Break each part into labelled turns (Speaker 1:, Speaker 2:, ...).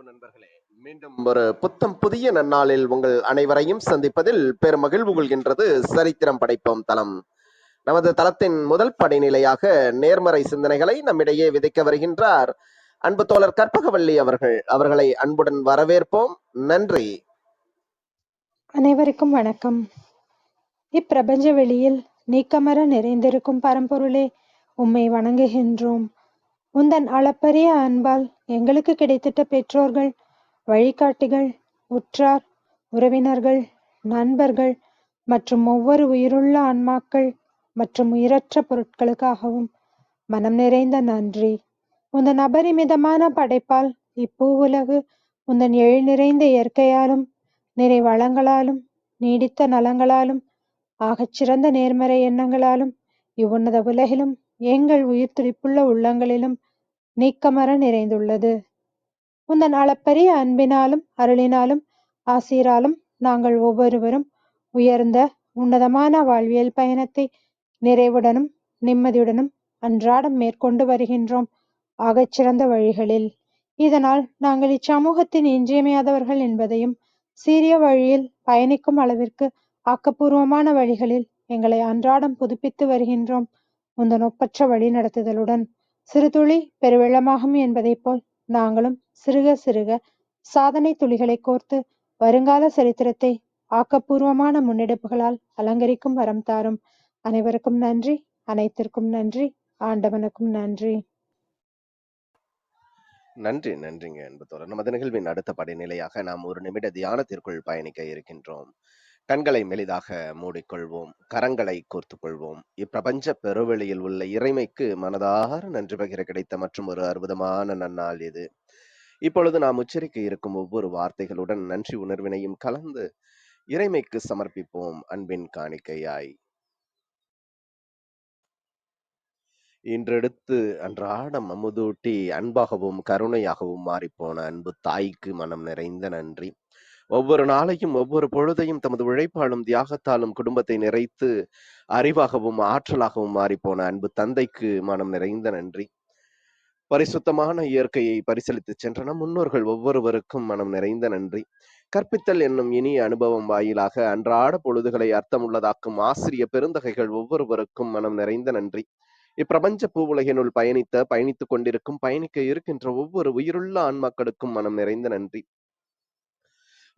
Speaker 1: அன்பு நண்பர்களே, மீண்டும் ஒரு புத்தம் புதிய நன்னாளில் உங்கள் அனைவரையும் சந்திப்பதில் பெருமகிழ்வு கொள்கின்றது சரித்திரம் படைப்போம் தளம். நமது தளத்தின் முதல் படிநிலையாக நேர்மறை சிந்தனைகளை நம்மிடையே விதைக்க வருகின்றார் அன்பு தோழர் கற்பகவள்ளி அவர்கள். அவர்களை அன்புடன் வரவேற்போம். நன்றி.
Speaker 2: அனைவருக்கும் வணக்கம். இப்பிரபஞ்ச வெளியில் நீக்கமர நிறைந்திருக்கும் பரம்பொருளே, உம்மை வணங்குகின்றோம். உந்தன் அளப்பரிய அன்பால் எங்களுக்கு கிடைத்திட்ட பெற்றோர்கள், வழிகாட்டிகள், உற்றார், உறவினர்கள், நண்பர்கள் மற்றும் ஒவ்வொரு உயிருள்ள ஆன்மாக்கள் மற்றும் உயிரற்ற பொருட்களுக்காகவும் மனம் நிறைந்த நன்றி. உந்தன் அபரிமிதமான படைப்பால் இப்பூவுலகு உந்தன் எழில் நிறைந்த இயற்கையாலும் நிறை வளங்களாலும் நீடித்த நலங்களாலும் ஆகச்சிறந்த நேர்மறை எண்ணங்களாலும் இவ்வுன்னத உலகிலும் எங்கள் உயிர் துடிப்புள்ள உள்ளங்களிலும் நீக்கமர நிறைந்துள்ளது. உந்தன் அளப்பரிய அன்பினாலும் அருளினாலும் ஆசீராலும் நாங்கள் ஒவ்வொருவரும் உயர்ந்த உன்னதமான வாழ்வியல் பயணத்தை நிறைவுடனும் நிம்மதியுடனும் அன்றாடம் மேற்கொண்டு வருகின்றோம், ஆகச்சிறந்த வழிகளில். இதனால் நாங்கள் இச்சமூகத்தின் இன்றியமையாதவர்கள் என்பதையும், சீரிய வழியில் பயணிக்கும் அளவிற்கு ஆக்கப்பூர்வமான வழிகளில் எங்களை அன்றாடம் புதுப்பித்து வருகின்றோம். உந்தன் ஒப்பற்ற வழி நடத்துதலுடன் சிறுதுளி பெருவெள்ளமாகும் என்பதைப் போல் நாங்களும் சிறுக சிறுக சாதனை துளிகளை கோர்த்து வருங்கால சரித்திரத்தை ஆக்கப்பூர்வமான முன்னெடுப்புகளால் அலங்கரிக்கும் வரம் தாரும். அனைவருக்கும் நன்றி, அனைத்திற்கும் நன்றி, ஆண்டவனுக்கும் நன்றி.
Speaker 1: நன்றிங்க அன்பு தோழர். நமது நிகழ்வின் அடுத்த படிநிலையாக நாம் ஒரு நிமிட தியானத்திற்குள் பயணிக்க இருக்கின்றோம். கண்களை மெலிதாக மூடிக்கொள்வோம், கரங்களை கோர்த்துக் கொள்வோம். இப்பிரபஞ்ச பெருவெளியில் உள்ள இறைமைக்கு மனதார நன்றி பகிர கிடைத்த மற்றும் ஒரு அற்புதமான நன்னாள் இது. இப்பொழுது நாம் உச்சரிக்க இருக்கும் ஒவ்வொரு வார்த்தைகளுடன் நன்றி உணர்வினையும் கலந்து இறைமைக்கு சமர்ப்பிப்போம் அன்பின் காணிக்கையாய். இன்றெடுத்து அன்றாடம் அமுதூட்டி அன்பாகவும் கருணையாகவும் மாறிப்போன அன்பு தாய்க்கு மனம் நிறைந்த நன்றி. ஒவ்வொரு நாளையும் ஒவ்வொரு பொழுதையும் தமது உழைப்பாலும் தியாகத்தாலும் குடும்பத்தை நிறைத்து அறிவாகவும் ஆற்றலாகவும் மாறிப்போன அன்பு தந்தைக்கு மனம் நிறைந்த நன்றி. பரிசுத்தமான இயற்கையை பரிசீலித்து சென்ற நம் முன்னோர்கள் ஒவ்வொருவருக்கும் மனம் நிறைந்த நன்றி. கற்பித்தல் என்னும் இனிய அனுபவம் வாயிலாக அன்றாட பொழுதுகளை அர்த்தமுள்ளதாக்கும் ஆசிரிய பெருந்தகைகள் ஒவ்வொருவருக்கும் மனம் நிறைந்த நன்றி. இப்பிரபஞ்ச பூவுலகினுள் பயணித்துக் கொண்டிருக்கும் பயணிக்க இருக்கின்ற ஒவ்வொரு உயிருள்ள ஆன்மாக்களுக்கும் மனம் நிறைந்த நன்றி.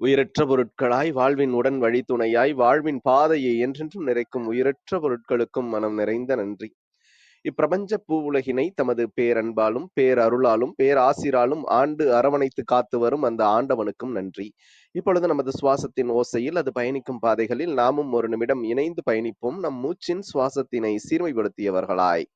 Speaker 1: உயிரற்ற பொருட்களாய் வாழ்வின் உடன் வழித்துணையாய் வாழ்வின் பாதையை என்றென்றும் நிறைக்கும் உயிரற்ற பொருட்களுக்கும் மனம் நிறைந்த நன்றி. இப்பிரபஞ்ச பூவுலகினை தமது பேரன்பாலும் பேரருளாலும் பேராசிராலும் ஆண்டு அரவணைத்து காத்து வரும் அந்த ஆண்டவனுக்கும் நன்றி. இப்பொழுது நமது சுவாசத்தின் ஓசையில் அது பயணிக்கும் பாதைகளில் நாமும் ஒரு நிமிடம் இணைந்து பயணிப்போம், நம் மூச்சின் சுவாசத்தினை சீர்மைப்படுத்தியவர்களாய்.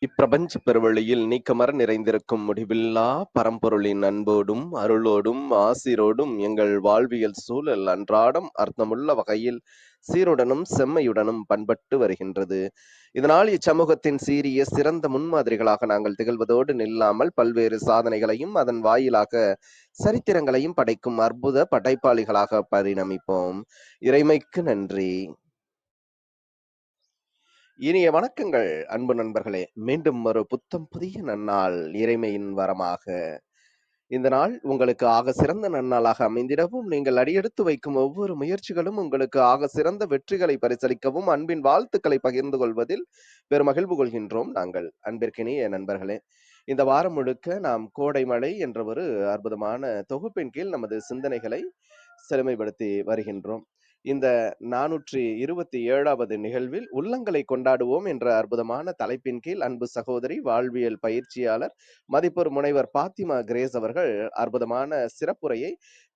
Speaker 1: இப்பிரபஞ்ச பெருவெளியில் நீக்கமர நிறைந்திருக்கும் முடிவில்லா பரம்பொருளின் அன்போடும் அருளோடும் ஆசிரோடும் எங்கள் வாழ்வியல் சூழல் அன்றாடம் அர்த்தமுள்ள வகையில் சீருடனும் செம்மையுடனும் பண்பட்டு வருகின்றது. இதனால் இச்சமூகத்தின் சீரிய சிறந்த முன்மாதிரிகளாக நாங்கள் திகழ்வதோடு நில்லாமல் பல்வேறு சாதனைகளையும் அதன் வாயிலாக சரித்திரங்களையும் படைக்கும் அற்புத படைப்பாளிகளாக பரிணமிப்போம். இறைமைக்கு நன்றி. இனிய வணக்கங்கள் அன்பு நண்பர்களே. மீண்டும் ஒரு புத்தம் புதிய நன்னாள் இறைமையின் வரமாக இந்த நாள் உங்களுக்கு ஆக சிறந்த நன்னாளாக அமைந்திடவும், நீங்கள் அடியெடுத்து வைக்கும் ஒவ்வொரு முயற்சிகளும் உங்களுக்கு ஆக சிறந்த வெற்றிகளை பரிசளிக்கவும், அன்பின் வாழ்த்துக்களை பகிர்ந்து கொள்வதில் பெருமகிழ்வு கொள்கின்றோம் நாங்கள். அன்பிற்கினிய நண்பர்களே, இந்த வாரம் முழுக்க நாம் கோடை மழை என்ற ஒரு அற்புதமான தொகுப்பின் கீழ் நமது சிந்தனைகளை செழுமைப்படுத்தி வருகின்றோம். இந்த 427வது நிகழ்வில் உள்ளங்களை கொண்டாடுவோம் என்ற அற்புதமான தலைப்பின் கீழ் அன்பு சகோதரி, வாழ்வியல் பயிற்சியாளர், மதிப்பெரு முனைவர் பாத்திமா கிரேஸ் அவர்கள் அற்புதமான சிறப்புரையை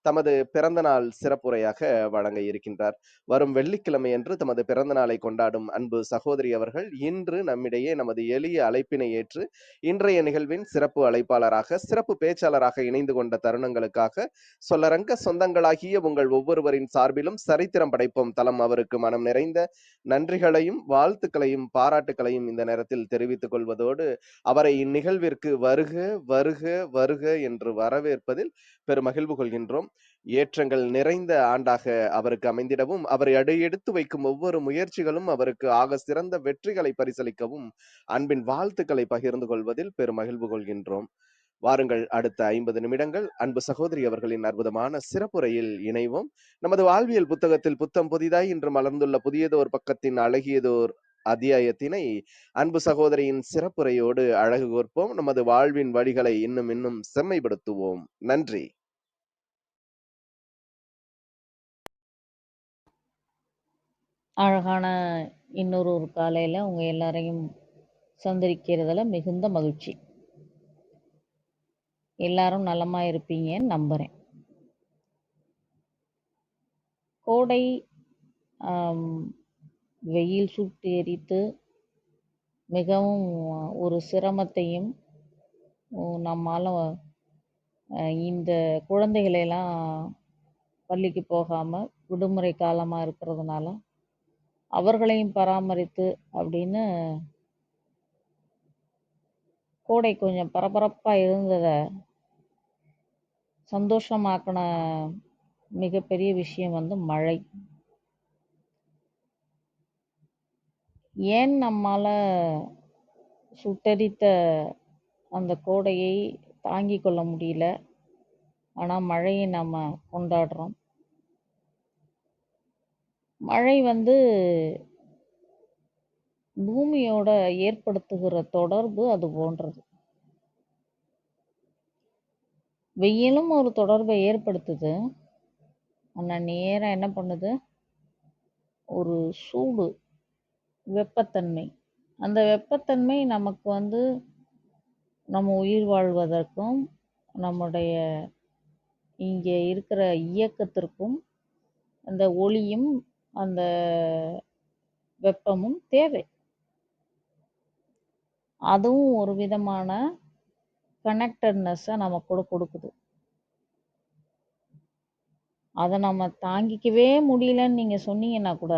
Speaker 1: தமது பிறந்தநாள் சிறப்புரையாக வழங்க இருக்கின்றார். வரும் வெள்ளிக்கிழமையன்று தமது பிறந்த நாளை கொண்டாடும் அன்பு சகோதரி அவர்கள் இன்று நம்மிடையே நமது எளிய அழைப்பினை ஏற்று இன்றைய நிகழ்வின் சிறப்பு அழைப்பாளராக, சிறப்பு பேச்சாளராக இணைந்து கொண்ட தருணங்களுக்காக சொல்லரங்க சொந்தங்களாகிய உங்கள் ஒவ்வொருவரின் சார்பிலும் சரித்திரம் படைப்போம் தளம் அவருக்கு மனம் நிறைந்த நன்றிகளையும் வாழ்த்துக்களையும் பாராட்டுக்களையும் இந்த நேரத்தில் தெரிவித்துக் கொள்வதோடு, அவரை இந்நிகழ்விற்கு வருக வருக வருக என்று வரவேற்பதில் பெருமகிழ்வு கொள்கின்றோம். ஏற்றங்கள் நிறைந்த ஆண்டாக அவருக்கு அமைந்திடவும், அவரை அடியெடுத்து வைக்கும் ஒவ்வொரு முயற்சிகளும் அவருக்கு ஆக சிறந்த வெற்றிகளை பரிசளிக்கவும் அன்பின் வாழ்த்துக்களை பகிர்ந்து கொள்வதில் பெருமகிழ்வு கொள்கின்றோம். வாருங்கள், அடுத்த 50 நிமிடங்கள் அன்பு சகோதரி அவர்களின் அற்புதமான சிறப்புரையில் இணைவோம். நமது வாழ்வியல் புத்தகத்தில் புத்தம் புதிதாய் இன்று மலர்ந்துள்ள புதியதோர் பக்கத்தின் அழகியதோர் அத்தியாயத்தினை அன்பு சகோதரியின் சிறப்புரையோடு அழகு கோர்ப்போம். நமது வாழ்வின் வழிகளை இன்னும் இன்னும் செம்மைப்படுத்துவோம். நன்றி.
Speaker 3: அழகான இன்னொரு ஒரு காலையில் உங்கள் எல்லாரையும் சந்திக்கிறதுல மிகுந்த மகிழ்ச்சி. எல்லாரும் நலமாக இருப்பீங்கன்னு நம்புகிறேன். கோடை வெயில் சுட்டு எரித்து மிகவும் ஒரு சிரமத்தையும் நம்மால் இந்த குழந்தைகளெல்லாம் பள்ளிக்கு போகாமல் விடுமுறை காலமாக இருக்கிறதுனால அவர்களையும் பராமரித்து அப்படின்னு கோடை கொஞ்சம் பரபரப்பாக இருந்ததை சந்தோஷமாக்கின மிகப்பெரிய விஷயம் வந்து மழை. ஏன் நம்மால் சுட்டெரித்த அந்த கோடையை தாங்கிக் கொள்ள முடியல, ஆனால் மழையை நம்ம கொண்டாடுறோம். மழை வந்து பூமியோட ஏற்படுத்துகிற தொடர்பு அது போன்றது. வெயிலும் ஒரு தொடர்பை ஏற்படுத்துது, ஆனால் நேராக என்ன பண்ணுது, ஒரு சூடு, வெப்பத்தன்மை. அந்த வெப்பத்தன்மை நமக்கு வந்து நம்ம உயிர் வாழ்வதற்கும் நம்முடைய இங்கே இருக்கிற இயக்கத்திற்கும் அந்த ஒளியும் அந்த வெப்பமும் தேவை. அதுவும் ஒரு விதமான கனெக்டட்னஸை நம்ம கூட கொடுக்குது. அதை நம்ம தாங்கிக்கவே முடியலன்னு நீங்கள் சொன்னீங்கன்னா கூட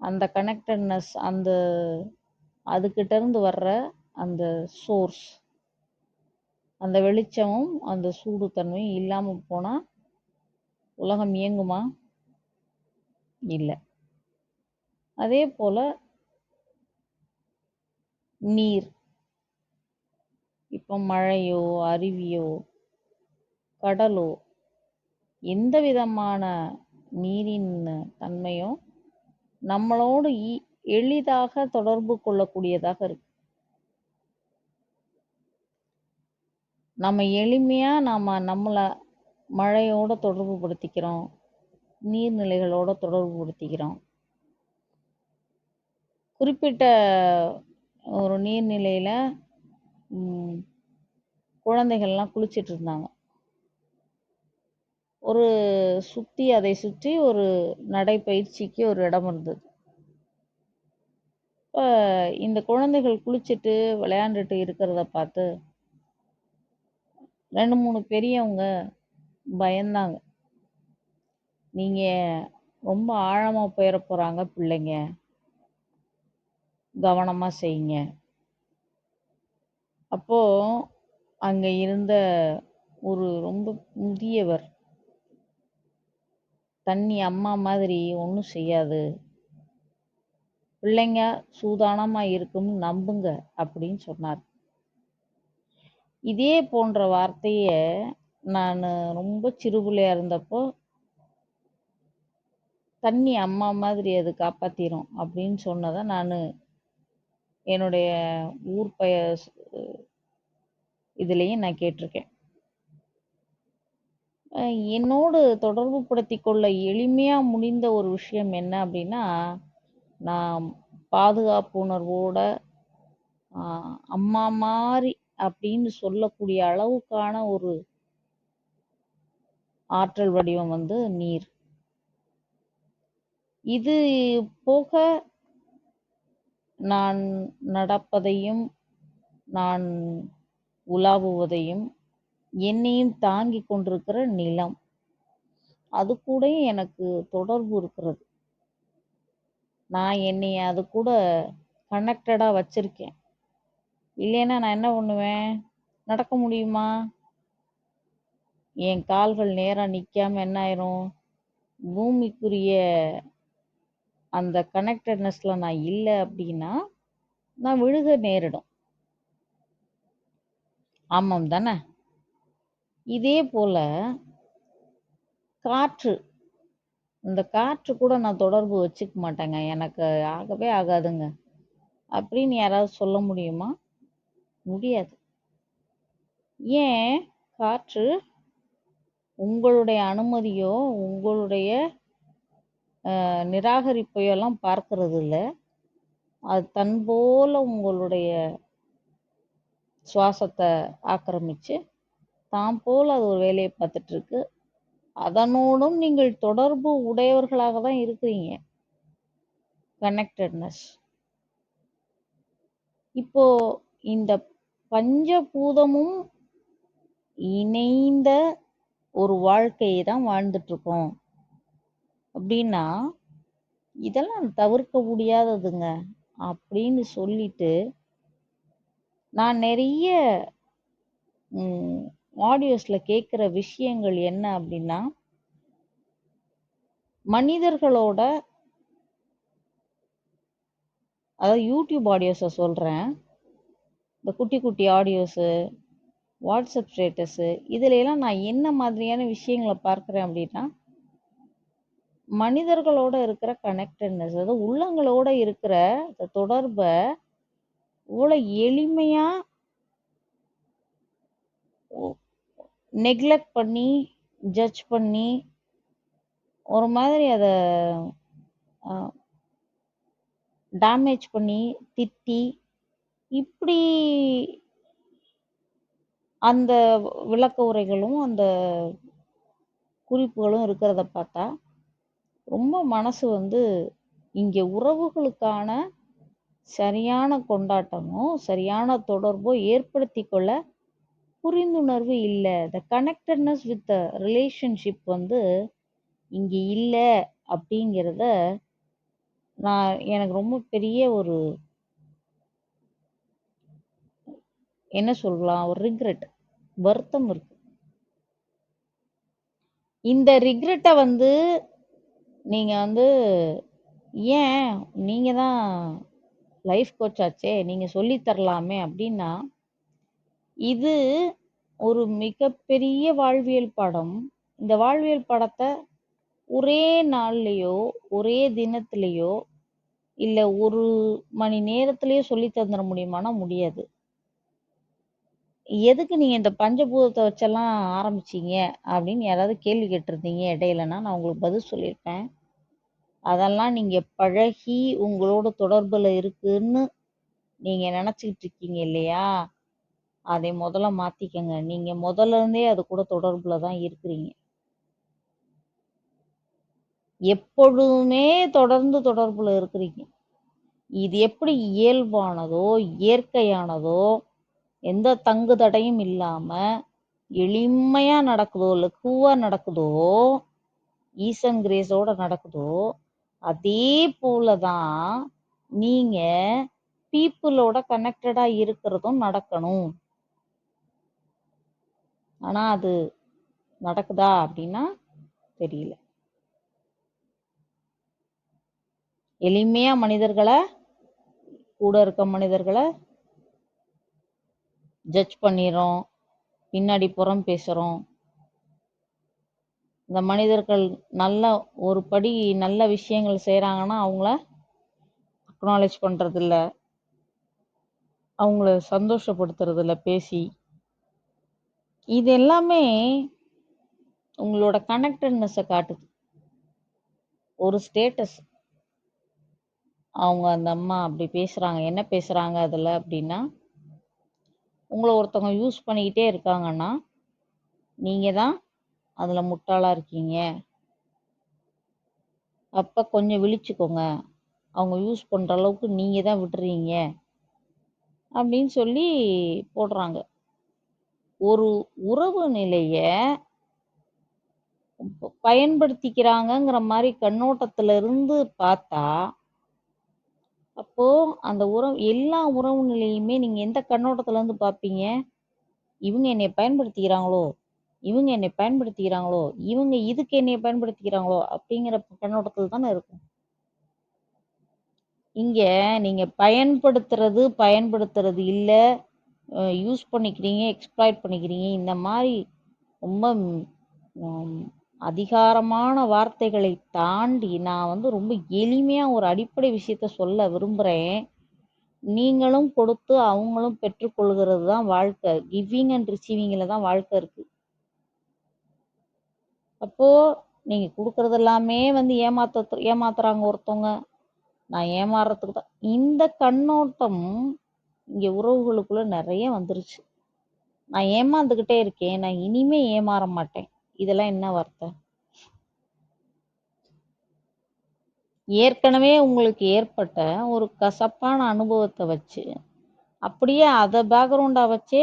Speaker 3: அந்த கனெக்டட்னஸ், அந்த அதுக்கிட்டேருந்து வர்ற அந்த சோர்ஸ், அந்த வெளிச்சமும் அந்த சூடு தன்மையும் இல்லாமல் போனால் உலகம் இயங்குமா? இல்லை. அதே போல் நீர், இப்போ மழையோ அருவியோ கடலோ எந்த விதமான நீரின் தன்மையோ நம்மளோடு எளிதாக தொடர்பு கொள்ளக்கூடியதாக இருக்கு. நம்ம எளிமையாக நம்மளை மழையோட தொடர்பு படுத்திக்கிறோம், நீர்நிலைகளோட தொடர்பு படுத்திக்கிறோம். குறிப்பிட்ட ஒரு நீர்நிலையில் குழந்தைகள்லாம் குளிச்சிட்டு இருந்தாங்க. அதை சுற்றி ஒரு நடைப்பயிற்சிக்கு ஒரு இடம் இருந்தது. இப்போ இந்த குழந்தைகள் குளிச்சுட்டு விளையாண்டுட்டு இருக்கிறத பார்த்து 2-3 பெரியவங்க பயந்தாங்க. நீங்கள் ரொம்ப ஆழமாக போயிட போகிறாங்க பிள்ளைங்க, கவனமாக செய்யுங்க. அப்போது அங்கே இருந்த ஒரு ரொம்ப முதியவர், தண்ணி அம்மா மாதிரி ஒன்றும் செய்யாது, பிள்ளைங்க சூதானமாக இருக்கும்னு நம்புங்க அப்படின்னு சொன்னார். இதே போன்ற வார்த்தைய நானு ரொம்ப சிறுபிள்ளையா இருந்தப்போ, "தண்ணி அம்மா மாதிரி அது காப்பாத்திரும்" அப்படின்னு சொன்னத நானு என்னுடைய ஊர் இதுலயும் நான் கேட்டிருக்கேன். என்னோடு தொடர்பு படுத்திக் கொள்ள எளிமையா முடிந்த ஒரு விஷயம் என்ன அப்படின்னா, நான் பாதுகாப்பு உணர்வோட அம்மா மாரி அப்படின்னு சொல்லக்கூடிய அளவுக்கான ஒரு ஆற்றல் வடிவம் வந்து நீர். இது போக நான் நடப்பதையும், நான் உலாவுவதையும், என்னையும் தாங்கிக் கொண்டிருக்கிற நிலம். அது கூடயும் எனக்கு தொடர்பு இருக்கிறது. நான் என்னைய அது கூட கனெக்டடா வச்சிருக்கேன். இல்லைன்னா நான் என்ன பண்ணுவேன்? நடக்க முடியுமா? என் கால்கள் நேரா நிக்காம என்ன ஆயிரும்? பூமிக்குரிய அந்த கனெக்டட்னஸ்ல நான் இல்ல அப்படின்னா, நான் விழுக நேரிடும். ஆமாம் தானே? இதே போல காற்று. இந்த காற்று கூட நான் தொடர்பு வச்சுக்க மாட்டேங்க. எனக்கு ஆகவே ஆகாதுங்க. அப்படின்னு யாராவது சொல்ல முடியுமா? முடியாது. ஏன்? காற்று உங்களுடைய அனுமதியோ, உங்களுடைய நிராகரிப்பையோ எல்லாம் பார்க்கிறது இல்ல. அது தன் போல உங்களுடைய சுவாசத்தை ஆக்கிரமிச்சு, தான் போல அது ஒரு வேலையை பார்த்துட்டு இருக்கு. அதனோடும் நீங்கள் தொடர்பு உடையவர்களாக தான் இருக்கிறீங்க. கனெக்டட்னஸ். இப்போ இந்த பஞ்சபூதமும் இணைந்த ஒரு வாழ்க்கையை தான் வாழ்ந்துட்டு இருக்கோம் அப்படின்னா, இதெல்லாம் தவிர்க்க முடியாததுங்க அப்படின்னு சொல்லிட்டு, நான் நிறைய ஆடியோஸ்ல கேட்குற விஷயங்கள் என்ன அப்படின்னா, மனிதர்களோட, அதாவது யூடியூப் ஆடியோஸை சொல்றேன், இந்த குட்டி குட்டி ஆடியோஸு, வாட்ஸ்அப் ஸ்டேட்டஸு, இதுல எல்லாம் நான் என்ன மாதிரியான விஷயங்களை பார்க்குறேன் அப்படின்னா, மனிதர்களோட இருக்கிற கனெக்டட்னஸ், அதாவது உள்ளங்களோட இருக்கிற இந்த தொடர்பை இவ்வளோ எளிமையா நெக்லெக்ட் பண்ணி, ஜட்ஜ் பண்ணி, ஒரு மாதிரி அதை டேமேஜ் பண்ணி, திட்டி, இப்படி அந்த விளக்க உரைகளும் அந்த குறிப்புகளும் இருக்கிறத பார்த்தா ரொம்ப மனசு வந்து இங்கே உறவுகளுக்கான சரியான கொண்டாட்டமோ சரியான தொடர்போ ஏற்படுத்தி கொள்ள புரிந்துணர்வு இல்லை. த கனெக்டட்னஸ் வித் ரிலேஷன்ஷிப் வந்து இங்கே இல்லை அப்படிங்கிறத எனக்கு ரொம்ப பெரிய ஒரு என்ன சொல்லலாம், ஒரு ரிக்ரெட், வருத்தம் இருக்கு. இந்த ரிக்ரெட்டை வந்து நீங்க வந்து ஏன் நீங்க தான் லைஃப் கோச் ஆச்சே, நீங்க சொல்லி தரலாமே அப்படின்னா, இது ஒரு மிகப்பெரிய வாழ்வியல் பாடம். இந்த வாழ்வியல் பாடத்தை ஒரே நாள்லயோ ஒரே தினத்திலேயோ இல்ல ஒரு மணி நேரத்திலேயோ சொல்லி தந்துட முடியுமானா முடியாது. எதுக்கு நீங்க இந்த பஞ்சபூதத்தை வச்செல்லாம் ஆரம்பிச்சீங்க அப்படின்னு யாராவது கேள்வி கேட்டிருந்தீங்க இடையிலனா, நான் உங்களுக்கு பதில் சொல்லியிருப்பேன். அதெல்லாம் நீங்க பழகி உங்களோட தொடர்புல இருக்குன்னு நீங்க நினைச்சுக்கிட்டு இருக்கீங்க இல்லையா, அதை முதல்ல மாத்திக்கங்க. நீங்க முதல்ல இருந்தே அது கூட தொடர்புல தான் இருக்கிறீங்க. எப்பொழுதுமே தொடர்ந்து தொடர்புல இருக்கிறீங்க. இது எப்படி இயல்பானதோ இயற்கையானதோ, எந்த தங்கு தடையும் இல்லாம எளிமையா நடக்குதோ, லகுவா நடக்குதோ, ஈசன் கிரேஸோட நடக்குதோ, அதே போலதான் நீங்க பீப்புளோட கனெக்டடா இருக்கிறதும் நடக்கணும். ஆனா அது நடக்குதா அப்படின்னா தெரியல. எளிமையா மனிதர்களை, கூட இருக்க மனிதர்களை ஜட்ஜ் பண்ணிடுறோம், பின்னாடி புறம் பேசுகிறோம். இந்த மனிதர்கள் நல்ல ஒரு படி நல்ல விஷயங்கள் செய்கிறாங்கன்னா அவங்கள அக்னாலேஜ் பண்ணுறதில்ல, அவங்கள சந்தோஷப்படுத்துறதில்ல பேசி. இது எல்லாமே உங்களோட கனெக்டட்னஸை காட்டுது. ஒரு ஸ்டேட்டஸ், அவங்க அந்த அம்மா அப்படி பேசுகிறாங்க, என்ன பேசுகிறாங்க அதில் அப்படின்னா, உங்களை ஒருத்தவங்க யூஸ் பண்ணிக்கிட்டே இருக்காங்கன்னா நீங்கள் தான் அதில் முட்டாளாக இருக்கீங்க, அப்போ கொஞ்சம் விழிச்சுக்கோங்க, அவங்க யூஸ் பண்ணுற அளவுக்கு நீங்கள் தான் விடுறீங்க அப்படின்னு சொல்லி போடுறாங்க. ஒரு உறவு நிலைய பயன்படுத்திக்கிறாங்கங்கிற மாதிரி கண்ணோட்டத்துல இருந்து பார்த்தா, அப்போ அந்த உறவு எல்லா உறவு நிலையுமே நீங்க எந்த கண்ணோட்டத்துல இருந்து பார்ப்பீங்க? இவங்க என்னை பயன்படுத்திக்கிறாங்களோ, இவங்க என்னை பயன்படுத்திக்கிறாங்களோ, இவங்க இதுக்கு என்னை பயன்படுத்திக்கிறாங்களோ அப்படிங்கிற கண்ணோட்டத்துல தானே இருக்கும். இங்க நீங்க பயன்படுத்துறது இல்ல, யூஸ் பண்ணிக்கிறீங்க, எக்ஸ்ப்ளாய்ட் பண்ணிக்கிறீங்க, இந்த மாதிரி ரொம்ப அதிகாரமான வார்த்தைகளை தாண்டி நான் ரொம்ப எளிமையா ஒரு அடிப்படை விஷயத்த சொல்ல விரும்புறேன். நீங்களும் கொடுத்து அவங்களும் பெற்றுக்கொள்கிறது தான் வாழ்க்கை. கிவிங் அண்ட் ரிசீவிங்ல தான் வாழ்க்கை இருக்கு. அப்போ நீங்க கொடுக்கறது எல்லாமே ஏமாத்துறாங்க ஒருத்தவங்க, நான் ஏமாறுறதுக்கு தான். இந்த கண்ணோட்டம் இங்க உறவுகளுக்குள்ள நிறைய வந்துருச்சு. நான் ஏமாந்துகிட்டே இருக்கேன், நான் இனிமே ஏமாற மாட்டேன். இதெல்லாம் என்ன வார்த்தை? ஏற்கனவே உங்களுக்கு ஏற்பட்ட ஒரு கசப்பான அனுபவத்தை வச்சு அப்படியே அதை பேக்ரவுண்டா வச்சே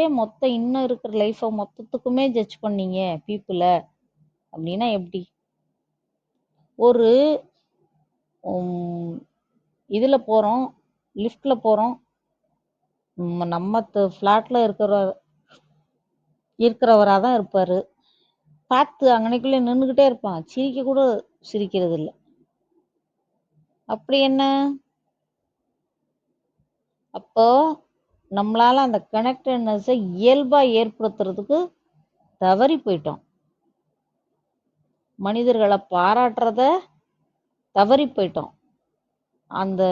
Speaker 3: இன்னும் இருக்கிற லைஃப்பை மொத்தத்துக்குமே ஜட்ஜ் பண்ணீங்க பீப்புளை அப்படின்னா எப்படி? ஒரு இதுல போறோம், லிஃப்ட்ல போறோம், நம்ம ஃப்ளாட்ல இருக்கிறவரா தான் இருப்பாரு. பார்த்து அங்கனைக்குள்ளே நின்றுகிட்டே இருப்பான், சிரிக்க கூட சிரிக்கிறது இல்லை. அப்படி என்ன? அப்போ நம்மளால அந்த கனெக்டட்னஸை இயல்பா ஏற்படுத்துறதுக்கு தவறி போயிட்டோம். மனிதர்களை பாராட்டுறத தவறி போயிட்டோம். அந்த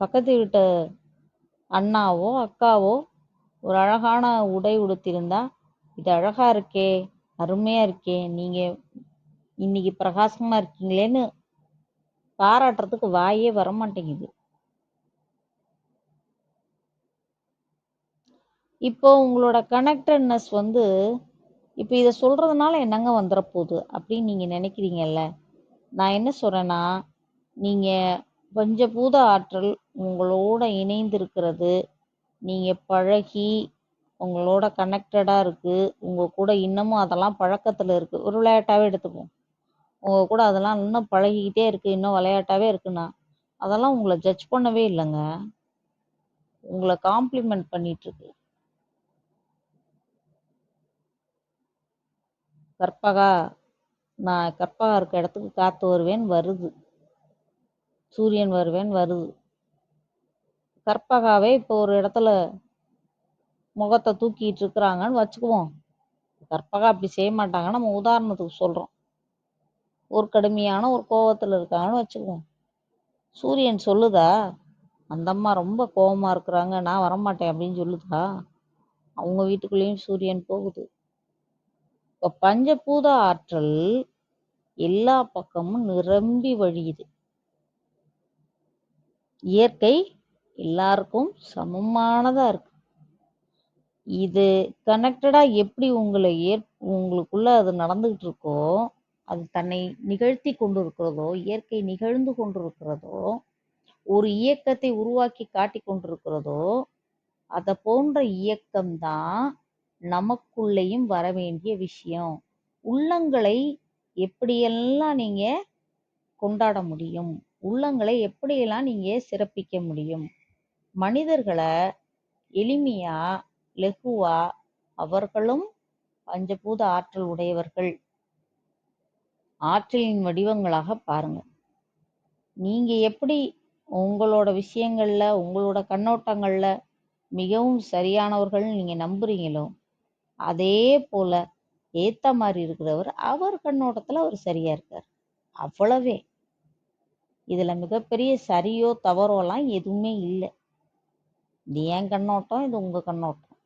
Speaker 3: பக்கத்து வீட்டு அண்ணாவோ அக்காவோ ஒரு அழகான உடை உடுத்திருந்தா, இது அழகா இருக்கே, அருமையா இருக்கே, நீங்க இன்னைக்கு பிரகாசமா இருக்கீங்களேன்னு பாராட்டுறதுக்கு வாயே வரமாட்டேங்குது. இப்போ உங்களோட கனெக்டட்னஸ் இப்போ இதை சொல்றதுனால என்னங்க வந்துட போகுது அப்படின்னு நீங்க நினைக்கிறீங்கல்ல. நான் என்ன சொல்றேன்னா, நீங்க பஞ்சபூத ஆற்றல் உங்களோட இணைந்திருக்கிறது, நீங்க பழகி உங்களோட கனெக்டடா இருக்கு, உங்க கூட இன்னமும் அதெல்லாம் பழக்கத்துல இருக்கு. ஒரு விளையாட்டாவே எடுத்துப்போம், உங்க கூட அதெல்லாம் இன்னும் பழகிக்கிட்டே இருக்கு, இன்னும் விளையாட்டாவே இருக்குன்னா அதெல்லாம் உங்களை ஜட்ஜ் பண்ணவே இல்லைங்க, உங்களை காம்ப்ளிமெண்ட் பண்ணிட்டு இருக்கு. கற்பகா, நான் கற்பகா இருக்க இடத்துக்கு காத்து வருவேன் வருது, சூரியன் வருவேன் வருது. கற்பகாவே இப்போ ஒரு இடத்துல முகத்தை தூக்கிட்டு இருக்கிறாங்கன்னு வச்சுக்குவோம். கற்பகா அப்படி செய்ய மாட்டாங்க, நம்ம உதாரணத்துக்கு சொல்றோம். ஒரு கடுமையான ஒரு கோவத்துல இருக்காங்கன்னு வச்சுக்குவோம். சூரியன் சொல்லுதா அந்த அம்மா ரொம்ப கோவமா இருக்கிறாங்க, நான் வரமாட்டேன் அப்படின்னு சொல்லுதா? அவங்க வீட்டுக்குள்ளேயும் சூரியன் போகுது. இப்போ பஞ்சபூத ஆற்றல் எல்லா பக்கமும் நிரம்பி வழியுது. இயற்கை எல்லாருக்கும் சமமானதா இருக்கு. இது கனெக்டடா எப்படி உங்களுக்குள்ள அது நடந்துகிட்டு இருக்கோ, அது தன்னை நிகழ்த்தி கொண்டு இருக்கிறதோ, இயற்கை நிகழ்ந்து கொண்டிருக்கிறதோ, ஒரு இயக்கத்தை உருவாக்கி காட்டி கொண்டிருக்கிறதோ, அதை போன்ற இயக்கம்தான் நமக்குள்ளேயும் வர வேண்டிய விஷயம். உள்ளங்களை எப்படியெல்லாம் நீங்க கொண்டாட முடியும், உள்ளங்களை எப்படியெல்லாம் நீங்க சிறப்பிக்க முடியும், மனிதர்களை எளிமையா லெகுவா, அவர்களும் பஞ்சபூத ஆற்றல் உடையவர்கள், ஆற்றலின் வடிவங்களாக பாருங்க. நீங்க எப்படி உங்களோட விஷயங்கள்ல உங்களோட கண்ணோட்டங்கள்ல மிகவும் சரியானவர்கள்னு நீங்க நம்புறீங்களோ, அதே போல ஏத்த மாதிரி இருக்கிறவர் அவர் கண்ணோட்டத்துல அவர் சரியா இருக்கார். அவ்வளவே. இதுல மிகப்பெரிய சரியோ தவறோலாம் எதுவுமே இல்லை. இது என் கண்ணோட்டம், இது உங்க கண்ணோட்டம்.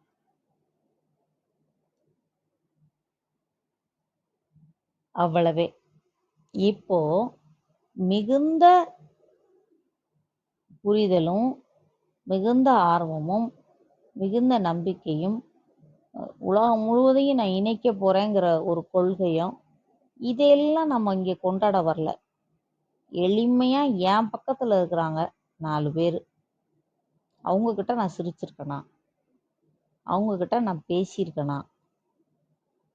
Speaker 3: அவ்வளவே. இப்போ மிகுந்த புரிதலும், மிகுந்த ஆர்வமும், மிகுந்த நம்பிக்கையும், உலகம் முழுவதையும் நான் இணைக்க போறேங்கிற ஒரு கொள்கையும், இதெல்லாம் நம்ம இங்க கொண்டாட வரல. எளிமையா என் பக்கத்துல இருக்கிறாங்க 4 பேரு. அவங்க கிட்ட நான் சிரிச்சிருக்கேனா? அவங்க கிட்ட நான் பேசியிருக்கேனா?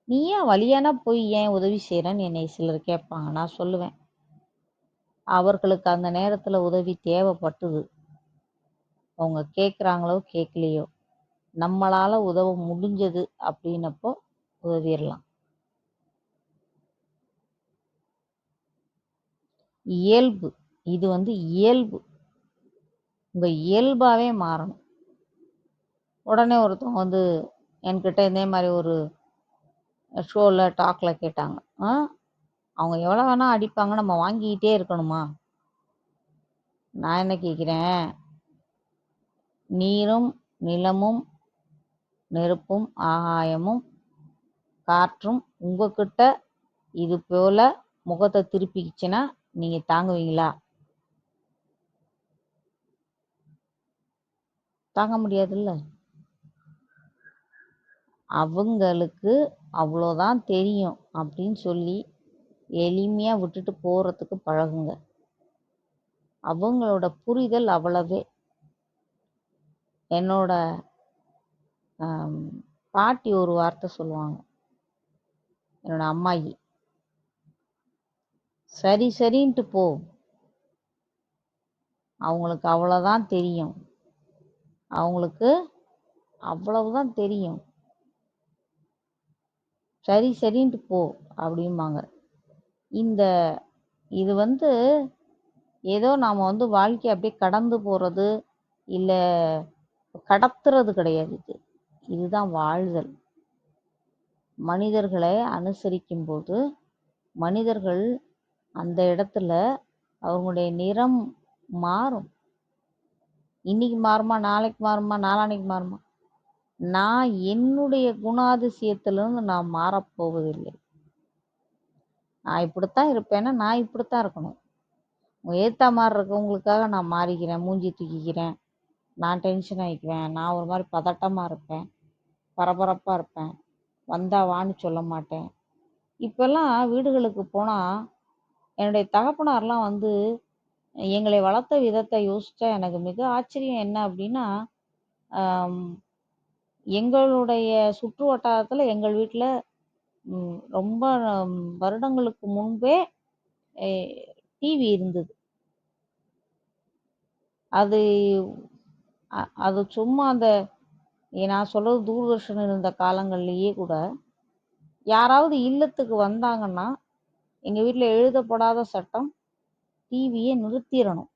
Speaker 3: நீ ஏன் வலியானா போய் ஏன் உதவி செய்யறன்னு என்னை சிலர் கேட்பாங்க. நான் சொல்லுவேன், அவர்களுக்கு அந்த நேரத்துல உதவி தேவைப்பட்டது. அவங்க கேட்குறாங்களோ கேட்கலையோ, நம்மளால உதவ முடிஞ்சது அப்படின்னப்போ உதவிடலாம். இயல்பு. இது இயல்பு. உங்க இயல்பாவே மாறணும். உடனே ஒருத்தவங்க என்கிட்ட இதே மாதிரி ஒரு ஷோல டாக்ல கேட்டாங்க, அவங்க எவ்வளவு வேணா அடிப்பாங்க, நம்ம வாங்கிக்கிட்டே இருக்கணுமா? நான் என்ன கேட்கிறேன், நீரும் நிலமும் நெருப்பும் ஆகாயமும் காற்றும் உங்ககிட்ட இது போல முகத்தை திருப்பிக்கிச்சுன்னா நீங்க தாங்குவீங்களா? தாங்க முடியாதுல்ல. அவங்களுக்கு அவ்வளோதான் தெரியும் அப்படின்னு சொல்லி எளிமையா விட்டுட்டு போறதுக்கு பழகுங்க. அவங்களோட புரிதல் அவ்வளவே. என்னோட பாட்டி ஒரு வார்த்தை சொல்லுவாங்க, என்னோட அம்மாயி, சரி சரின்ட்டு போ, அவங்களுக்கு அவ்வளோதான் தெரியும், அவங்களுக்கு அவ்வளவுதான் தெரியும், சரி சரின்ட்டு போ அப்படிம்பாங்க. இது ஏதோ நாம வாழ்க்கையை அப்படியே கடந்து போறது இல்லை கடத்துறது கிடையாது. இதுதான் வாழ்தல். மனிதர்களை அனுசரிக்கும் போது மனிதர்கள் அந்த இடத்துல அவங்களுடைய நிறம் மாறும். இன்னைக்கு மாறுமா, நாளைக்கு மாறுமா, நாளானைக்கு மாறுமா? நான் என்னுடைய குணாதிசயத்திலிருந்து நான் மாறப்போவதில்லை. நான் இப்படித்தான் இருப்பேன்னா நான் இப்படித்தான் இருக்கணும். ஏத்த மாதிரி இருக்கவங்களுக்காக நான் மாறிக்கிறேன், மூஞ்சி தூக்கிக்கிறேன், நான் டென்ஷன் ஆகிக்குவேன், நான் ஒரு மாதிரி பதட்டமாக இருப்பேன், பரபரப்பாக இருப்பேன், வந்தா வான்னு சொல்ல மாட்டேன். இப்போல்லாம் வீடுகளுக்கு போனால் என்னுடைய தகப்பனார்லாம் எங்களை வளர்த்த விதத்தை யோசிச்சா எனக்கு மிக ஆச்சரியம். என்ன அப்படின்னா, எங்களுடைய சுற்று வட்டாரத்தில் எங்கள் வீட்டில் ரொம்ப வருடங்களுக்கு முன்பே டிவி இருந்தது. அது அது சும்மா நான் சொல்றது தூர்தர்ஷன் இருந்த காலங்கள்லேயே கூட யாராவது இல்லத்துக்கு வந்தாங்கன்னா எங்கள் வீட்டில் எழுதப்படாத சட்டம், டிவியை நிறுத்திடணும்.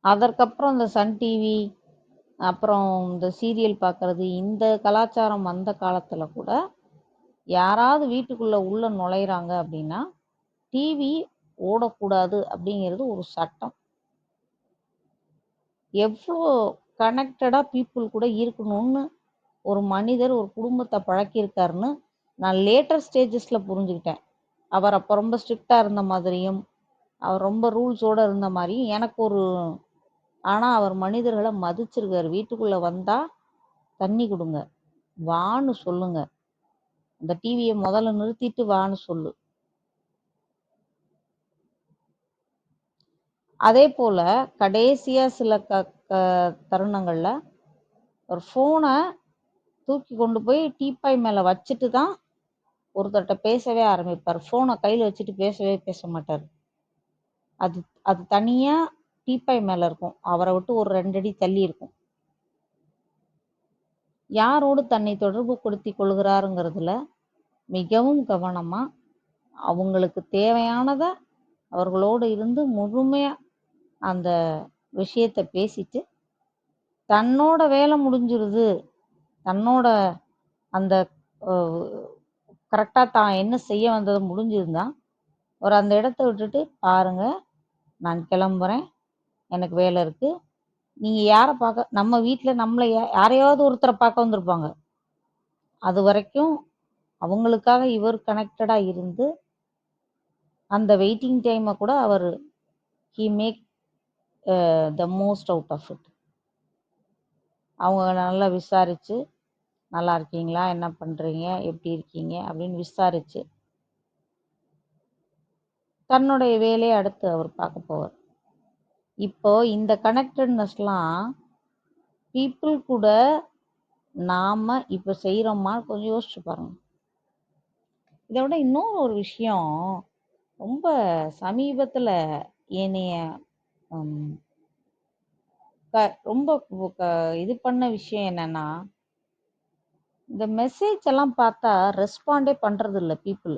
Speaker 3: அதற்கப்புறம் இந்த சன் டிவி, அப்புறம் இந்த சீரியல் பார்க்கறது, இந்த கலாச்சாரம் வந்த காலத்தில் கூட யாராவது வீட்டுக்குள்ளே உள்ள நுழையிறாங்க அப்படின்னா டிவி ஓடக்கூடாது அப்படிங்கிறது ஒரு சட்டம். எவ்வளோ கனெக்டடாக பீப்புள் கூட இருக்கணும்னு ஒரு மனிதர் ஒரு குடும்பத்தை பழக்கியிருக்காருன்னு நான் லேட்டர் ஸ்டேஜஸில் புரிஞ்சுக்கிட்டேன். அவர் அப்போ ரொம்ப ஸ்ட்ரிக்டாக இருந்த மாதிரியும் அவர் ரொம்ப ரூல்ஸோடு இருந்த மாதிரியும் எனக்கு ஆனால் அவர் மனிதர்களை மதிச்சிருக்காரு. வீட்டுக்குள்ளே வந்தால் தண்ணி கொடுங்க, வான்னு சொல்லுங்க, அந்த டிவியை முதல்ல நிறுத்திட்டு வான்னு சொல்லு. அதே போல் கடைசியாக சில தருணங்களில் ஒரு ஃபோனை தூக்கி கொண்டு போய் டீப்பாய் மேலே வச்சுட்டு தான் ஒருத்தர்கிட்ட பேசவே ஆரம்பிப்பார். ஃபோனை கையில் வச்சுட்டு பேச மாட்டார். அது தனியாக டீப்பாய் மேலே இருக்கும், அவரை விட்டு ஒரு 2 அடி தள்ளி இருக்கும். யாரோடு தன்னை தொடர்பு படுத்தி கொள்கிறாருங்கிறதுல மிகவும் கவனமாக அவங்களுக்கு தேவையானதை அவர்களோடு இருந்து முழுமையாக அந்த விஷயத்த பேசிட்டு தன்னோட வேலை முடிஞ்சிருது, தன்னோட அந்த கரெக்டாக தான் என்ன செய்ய வந்தது முடிஞ்சிருந்தா ஒரு அந்த இடத்த விட்டுட்டு பாருங்க, நான் கிளம்புறேன், எனக்கு வேலை இருக்கு. நீங்க யாரை பார்க்க நம்ம வீட்டில் நம்மளை யாரையாவது ஒருத்தரை பார்க்க வந்திருப்பாங்க. அது வரைக்கும் அவங்களுக்காக இவர் கனெக்டடாக இருந்து அந்த வெயிட்டிங் டைமை கூட அவர் he make the most out of it. அவங்க நல்லா விசாரித்து நல்லா இருக்கீங்களா, என்ன பண்ணுறீங்க, எப்படி இருக்கீங்க அப்படின்னு விசாரித்து தன்னுடைய வேலையை அடுத்து அவர் பார்க்க போவார். இப்போ இந்த கனெக்டட்னஸ்லாம் பீப்புள் கூட நாம் இப்போ செய்கிறோமா கொஞ்சம் யோசிச்சு பாருங்க. இதை விட இன்னொரு ஒரு விஷயம் ரொம்ப சமீபத்தில் என்னைய ரொம்ப இது பண்ண விஷயம் என்னன்னா, இந்த மெசேஜ் எல்லாம் பார்த்தா ரெஸ்பாண்டே பண்றது இல்லை பீப்புள்.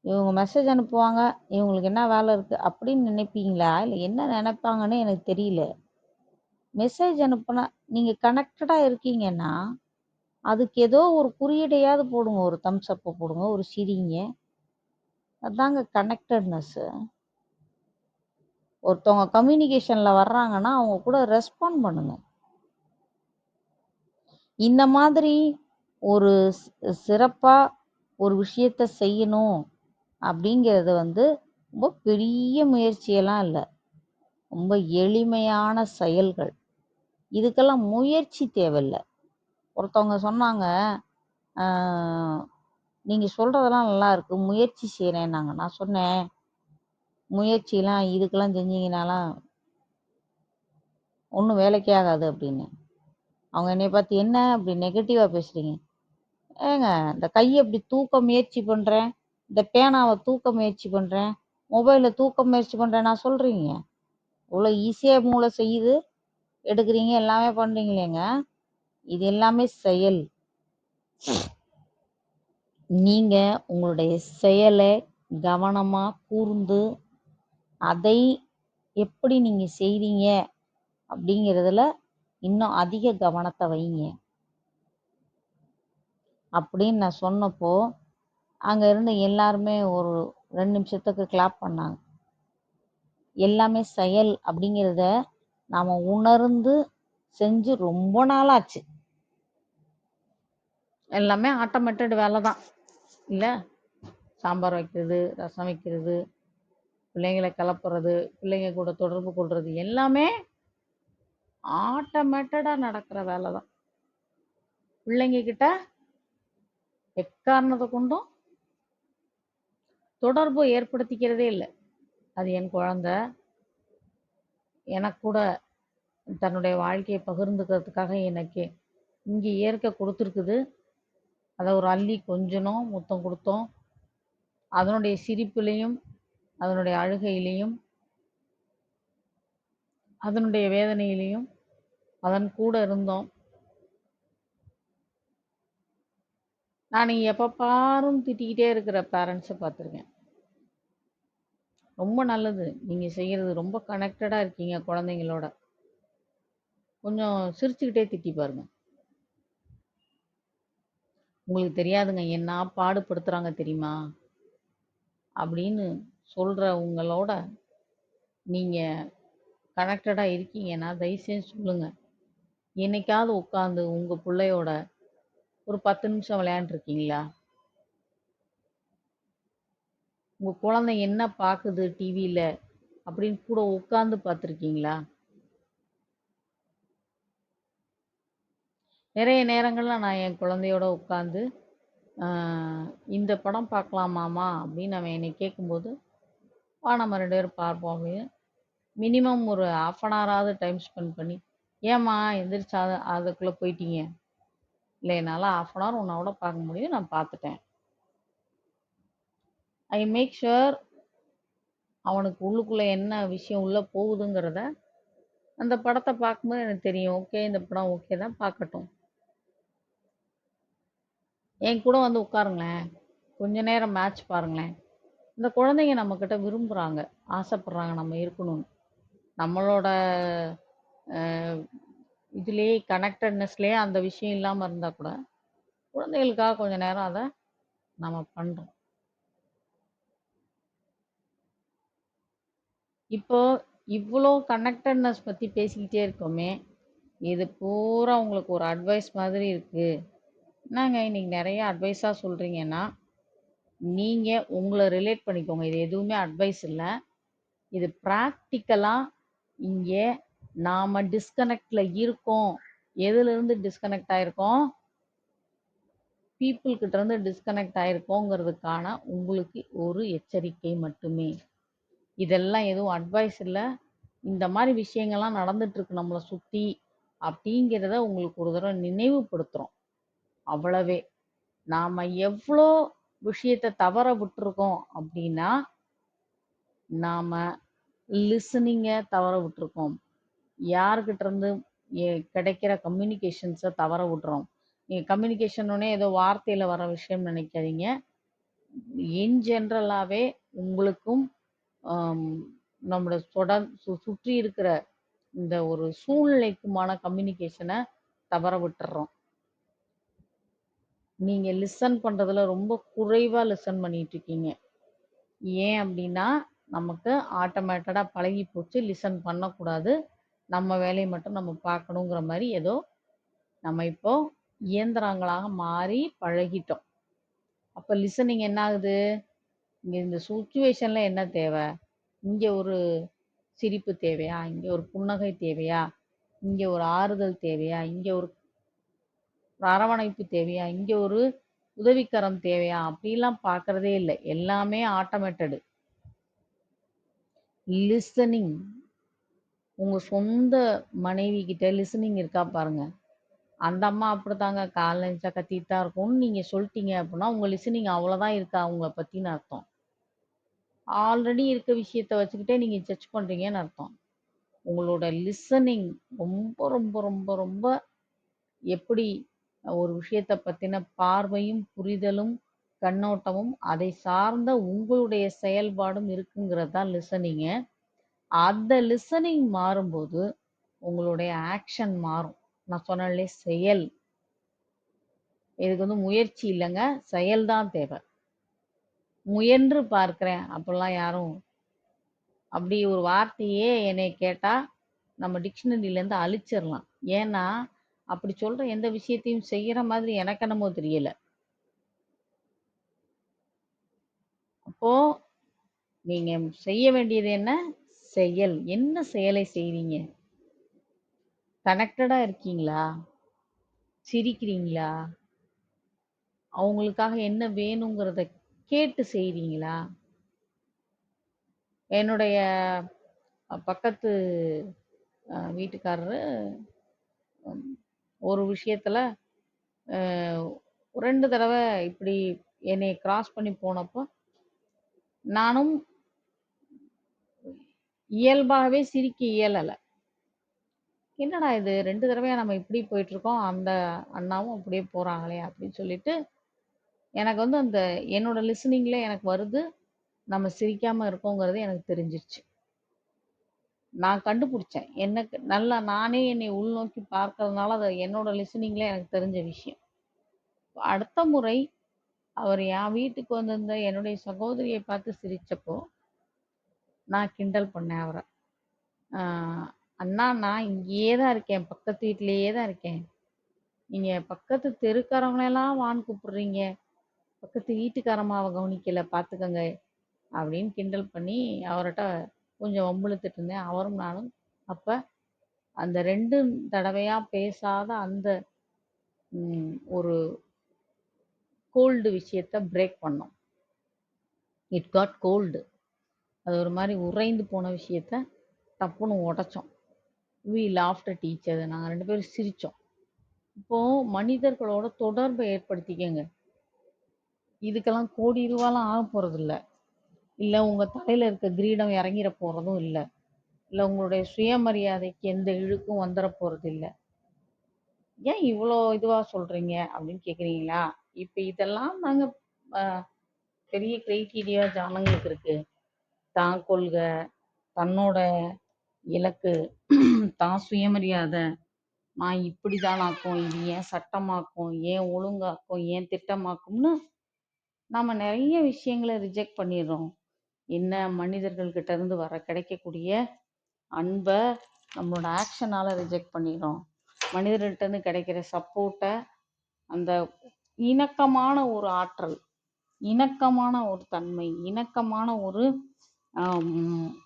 Speaker 3: இவங்க மெசேஜ் அனுப்புவாங்க, இவங்களுக்கு என்ன வேலை இருக்கு அப்படின்னு நினைப்பீங்களா, இல்லை என்ன நினைப்பாங்கன்னு எனக்கு தெரியல. மெசேஜ் அனுப்புனா நீங்க கனெக்டடா இருக்கீங்கன்னா அதுக்கு ஏதோ ஒரு குறியீடையாவது போடுங்க, ஒரு தம்ஸ் அப்பை போடுங்க, ஒரு சிரிங்க. அதாங்க கனெக்டட்னஸ். ஒருத்தவங்க கம்யூனிகேஷன்ல வர்றாங்கன்னா அவங்க கூட ரெஸ்பாண்ட் பண்ணுங்க. இந்த மாதிரி ஒரு சிறப்பா ஒரு விஷயத்த செய்யணும் அப்படிங்கிறது ரொம்ப பெரிய முயற்சியெல்லாம் இல்லை, ரொம்ப எளிமையான செயல்கள். இதுக்கெல்லாம் முயற்சி தேவையில்லை. ஒருத்தவங்க சொன்னாங்க, நீங்க சொல்றதெல்லாம் நல்லா இருக்கு, முயற்சி செய்யறேன்னாங்க. நான் சொன்னேன், முயற்சிலாம் இதுக்கெல்லாம் செஞ்சீங்கனாலாம் ஒன்றும் வேலைக்கே ஆகாது அப்படின்னு. அவங்க என்னை பார்த்து என்ன அப்படி நெகட்டிவா பேசுறீங்க? ஏங்க, இந்த கையை இப்படி தூக்க முயற்சி பண்றேன், இந்த பேனாவை தூக்க முயற்சி பண்றேன், மொபைலை தூக்க முயற்சி பண்றேன் நான் சொல்றீங்க. இவ்வளோ ஈஸியா மூளை செய்யுது, எடுக்கிறீங்க, எல்லாமே பண்றீங்களேங்க. இது எல்லாமே செயல். நீங்க உங்களுடைய செயலை கவனமா கூர்ந்து அதை எப்படி நீங்க செய்றீங்க அப்படிங்கிறதுல இன்னும் அதிக கவனத்தை வைங்க அப்படின்னு நான் சொன்னப்போ அங்க இருந்த எல்லாருமே ஒரு 2 நிமிஷத்துக்கு கிளாப் பண்ணாங்க. எல்லாமே செயல் அப்படிங்கிறத நாம உணர்ந்து செஞ்சு ரொம்ப நாளாச்சு. எல்லாமே ஆட்டோமேட்டட் வேலை தான் இல்லை? சாம்பார் வைக்கிறது, ரசம் வைக்கிறது, பிள்ளைங்களை கிளப்புறது, பிள்ளைங்க கூட தொடர்பு கொள்றது, எல்லாமே ஆட்டோமேட்டடாக நடக்கிற வேலை தான். பிள்ளைங்க கிட்ட எக்காரணத்தை கொண்டும் தொடர்பு ஏற்படுத்திக்கிறதே இல்லை. அது என் குழந்தை எனக்கு கூட தன்னுடைய வாழ்க்கையை பகிர்ந்துக்கிறதுக்காக எனக்கு இங்கே இயற்கை கொடுத்துருக்குது. அதை ஒரு அள்ளி கொஞ்சணும், முத்தம் கொடுத்தோம். அதனுடைய சிரிப்புலையும் அதனுடைய அழுகையிலையும் அதனுடைய வேதனையிலையும் அதன் கூட இருந்தோம். நான் எப்போ பாரும் திட்டிக்கிட்டே இருக்கிற பேரண்ட்ஸை பார்த்துருக்கேன். ரொம்ப நல்லது நீங்கள் செய்கிறது, ரொம்ப கனெக்டடாக இருக்கீங்க குழந்தைங்களோட. கொஞ்சம் சிரிச்சுக்கிட்டே திட்டி பாருங்க. உங்களுக்கு தெரியாதுங்க என்ன பாடுபடுத்துகிறாங்க தெரியுமா அப்படின்னு சொல்கிற உங்களோட நீங்கள் கனெக்டடாக இருக்கீங்கன்னா தயவுசெய்து சொல்லுங்கள். என்னைக்காவது உட்காந்து உங்கள் பிள்ளையோட ஒரு 10 நிமிஷம் விளையாண்டுருக்கீங்களா? உங்கள் குழந்தை என்ன பார்க்குது டிவியில் அப்படின்னு கூட உட்காந்து பார்த்துருக்கீங்களா? நிறைய நேரங்களில் நான் என் குழந்தையோட உட்காந்து இந்த படம் பார்க்கலாமாமா அப்படின்னு அவன் என்னை கேட்கும்போது, வா நம்ம 2 பேரும் பார்ப்போம் அப்படின்னு மினிமம் ஒரு 1/2 அன் ஹவராவது டைம் ஸ்பெண்ட் பண்ணி, ஏம்மா எந்திரிச்சா அதுக்குள்ளே போயிட்டீங்க, இல்லை என்னால் 1/2 அன் ஹவர் உன்னோட பார்க்க முடியும், நான் பார்த்துட்டேன். ஐ மேக் ஷுர் அவனுக்கு உள்ளுக்குள்ளே என்ன விஷயம் உள்ளே போகுதுங்கிறத அந்த படத்தை பார்க்கும்போது எனக்கு தெரியும். ஓகே, இந்த படம் ஓகே தான், பார்க்கட்டும். என் கூட உட்காருங்களேன், கொஞ்ச நேரம் மேட்ச் பாருங்களேன். இந்த குழந்தைங்க நம்மக்கிட்ட விரும்புகிறாங்க, ஆசைப்படுறாங்க நம்ம இருக்கணும்னு. நம்மளோட இதுலேயே கனெக்டட்னஸ்லேயே அந்த விஷயம் இல்லாமல் இருந்தால் கூட குழந்தைகளுக்காக கொஞ்ச நேரம் அதை நம்ம பண்ணுறோம். இப்போ இவ்வளோ கனெக்டட்னஸ் பற்றி பேசிக்கிட்டே இருக்கோமே, இது பூரா உங்களுக்கு ஒரு அட்வைஸ் மாதிரி இருக்குது. என்னங்க இன்னைக்கு நிறைய அட்வைஸாக சொல்கிறீங்கன்னா, நீங்கள் உங்களை ரிலேட் பண்ணிக்கோங்க. இது எதுவுமே அட்வைஸ் இல்லை, இது ப்ராக்டிக்கலாக இங்கே நாம் டிஸ்கனெக்டில் இருக்கோம். எதுலேருந்து டிஸ்கனெக்ட் ஆகிருக்கோம்? பீப்புள்கிட்ட இருந்து டிஸ்கனெக்ட் ஆகிருக்கோங்கிறதுக்கான உங்களுக்கு ஒரு எச்சரிக்கை மட்டுமே. இதெல்லாம் எதுவும் அட்வைஸ் இல்லை. இந்த மாதிரி விஷயங்கள்லாம் நடந்துட்டுருக்கு நம்மளை சுற்றி அப்படிங்கிறத உங்களுக்கு ஒரு தடவை நினைவுபடுத்துகிறோம். அவ்வளவே. நாம் எவ்வளோ விஷயத்தை தவற விட்டுருக்கோம் அப்படின்னா, நாம் லிசனிங்கை தவற விட்டுருக்கோம். யாருக்கிட்ட இருந்து கிடைக்கிற கம்யூனிகேஷன்ஸை தவற விட்டுறோம். நீங்கள் கம்யூனிகேஷனோடனே ஏதோ வார்த்தையில் வர விஷயம் நினைக்காதீங்க. இன் ஜென்ரலாகவே உங்களுக்கும் நம்மளோட சுற்றி இருக்கிற இந்த ஒரு சூழ்நிலைக்குமான கம்யூனிகேஷனை தவற விட்டுறோம். நீங்கள் லிசன் பண்ணுறதுல ரொம்ப குறைவாக லிசன் பண்ணிட்டு இருக்கீங்க. ஏன் அப்படின்னா, நமக்கு ஆட்டோமேட்டடாக பழகி போச்சு லிசன் பண்ணக்கூடாது, நம்ம வேலையை மட்டும் நம்ம பார்க்கணுங்கிற மாதிரி ஏதோ நம்ம இப்போ இயந்திரங்களாக மாறி பழகிட்டோம். அப்போ லிசனிங் என்ன ஆகுது? இங்கே இந்த சுச்சுவேஷனில் என்ன தேவை? இங்கே ஒரு சிரிப்பு தேவையா? இங்கே ஒரு புன்னகை தேவையா? இங்கே ஒரு ஆறுதல் தேவையா? இங்கே ஒரு அரவணைப்பு தேவையா? இங்கே ஒரு உதவிக்கரம் தேவையா? அப்படிலாம் பார்க்கறதே இல்லை. எல்லாமே ஆட்டோமேட்டடு. லிசனிங், உங்கள் சொந்த மனைவி கிட்ட லிசனிங் இருக்கா பாருங்க. அந்த அம்மா அப்படித்தாங்க காலைல எழுந்திரிச்சா கத்திட்டு தான் இருக்கும்னு நீங்கள் சொல்லிட்டீங்க அப்படின்னா உங்கள் லிசனிங் அவ்வளோதான் இருக்கா அவங்கள பற்றின்னு அர்த்தம். ஆல்ரெடி இருக்க விஷயத்த வச்சுக்கிட்டே நீங்கள் ஜட்ஜ் பண்ணுறீங்கன்னு அர்த்தம். உங்களோட லிசனிங் ரொம்ப ரொம்ப ரொம்ப ரொம்ப எப்படி ஒரு விஷயத்தை பற்றின பார்வையும் புரிதலும் கண்ணோட்டமும் அதை சார்ந்த உங்களுடைய செயல்பாடும் இருக்குங்கிறது தான் லிசனிங்கு. அந்த லிசனிங் மாறும்போது உங்களுடைய ஆக்ஷன் மாறும். நான் சொன்னேன்லே செயல். இதுக்கு வந்து முயற்சி இல்லைங்க, செயல் தான் தேவை. முயன்று பார்க்கிறேன் அப்படிலாம் யாரும் அப்படி ஒரு வார்த்தையே என்னை கேட்டால் நம்ம டிக்ஷனரியிலேருந்து அழிச்சிடலாம். ஏன்னா அப்படி சொல்கிற எந்த விஷயத்தையும் செய்கிற மாதிரி எனக்கு என்னமோ தெரியல. அப்போது நீங்கள் செய்ய வேண்டியது என்ன? செயல். என்ன செயலை செய்வீங்க? கனெக்டடாக இருக்கீங்களா? சிரிக்கிறீங்களா? அவங்களுக்காக என்ன வேணுங்கிறத கேட்டு செய்கிறீங்களா? என்னுடைய பக்கத்து வீட்டுக்காரரு ஒரு விஷயத்தில் 2 தடவை இப்படி என்னை கிராஸ் பண்ணி போனப்போ நானும் இயல்பாகவே சிரிக்க இயலலை. என்னடா இது 2 தடவையாக நம்ம இப்படி போயிட்டுருக்கோம், அந்த அண்ணாவும் அப்படியே போகிறாங்களே அப்படின்னு சொல்லிட்டு எனக்கு வந்து அந்த என்னோட லிசனிங்கில் எனக்கு வருது, நம்ம சிரிக்காமல் இருக்கோங்கிறது எனக்கு தெரிஞ்சிருச்சு. நான் கண்டுபிடிச்சேன். எனக்கு நல்லா நானே என்னை உள்நோக்கி பார்க்கறதுனால அது என்னோட லிசனிங்கில் எனக்கு தெரிஞ்ச விஷயம். அடுத்த முறை அவர் என் வீட்டுக்கு வந்திருந்த என்னுடைய சகோதரியை பார்த்து சிரித்தப்போ நான் கிண்டல் பண்ணேன் அவரை. அண்ணா நான் இங்கேயே தான் இருக்கேன், பக்கத்து வீட்டிலேயே தான் இருக்கேன், நீங்கள் பக்கத்து தெருக்காரவங்களெல்லாம் வான்னு கூப்பிடுறீங்க, பக்கத்து வீட்டுக்காரம்மாவை கவனிக்கலை பார்த்துக்கங்க அப்படின்னு கிண்டல் பண்ணி அவர்கிட்ட கொஞ்சம் வம்பிழுத்துட்டு இருந்தேன். அவரும் நானும் அப்போ அந்த 2 தடவையாக பேசாத அந்த ஒரு கோல்டு விஷயத்தை பிரேக் பண்ணோம். It got cold. அது ஒரு மாதிரி உறைந்து போன விஷயத்த டப்புன்னு உடைச்சோம். We laughed at each other. நாங்கள் 2 பேரும் சிரித்தோம். இப்போது மனிதர்களோட தொடர்பை ஏற்படுத்திக்கங்க. இதுக்கெல்லாம் கோடி ரூபாலாம் ஆக போகிறதில்ல. இல்லை உங்கள் தலையில் இருக்க கிரீடம் இறங்கிட போகிறதும் இல்லை. இல்லை உங்களுடைய சுயமரியாதைக்கு எந்த இழுக்கும் வந்துட போகிறது இல்லை. ஏன் இவ்வளோ இதுவாக சொல்கிறீங்க அப்படின்னு கேட்குறீங்களா? இப்போ இதெல்லாம் நாங்கள் பெரிய கிரைட்டீரியா ஜனங்களுக்கு இருக்கு. தான் கொள்கை, தன்னோட இலக்கு, தான் சுயமரியாதை, நான் இப்படிதானாக்கும், இது ஏன் சட்டமாக்கும், ஏன் ஒழுங்காக்கும், ஏன் திட்டமாக்கும்னு நாம நிறைய விஷயங்களை ரிஜெக்ட் பண்ணிடுறோம். என்ன மனிதர்கள் கிட்ட இருந்து கிடைக்கக்கூடிய அன்பை நம்மளோட ஆக்ஷனால ரிஜெக்ட் பண்ணிடுறோம். மனிதர்கள்ட்ட இருந்து கிடைக்கிற சப்போர்ட்டை, அந்த இணக்கமான ஒரு ஆற்றல், இணக்கமான ஒரு தன்மை, இணக்கமான ஒரு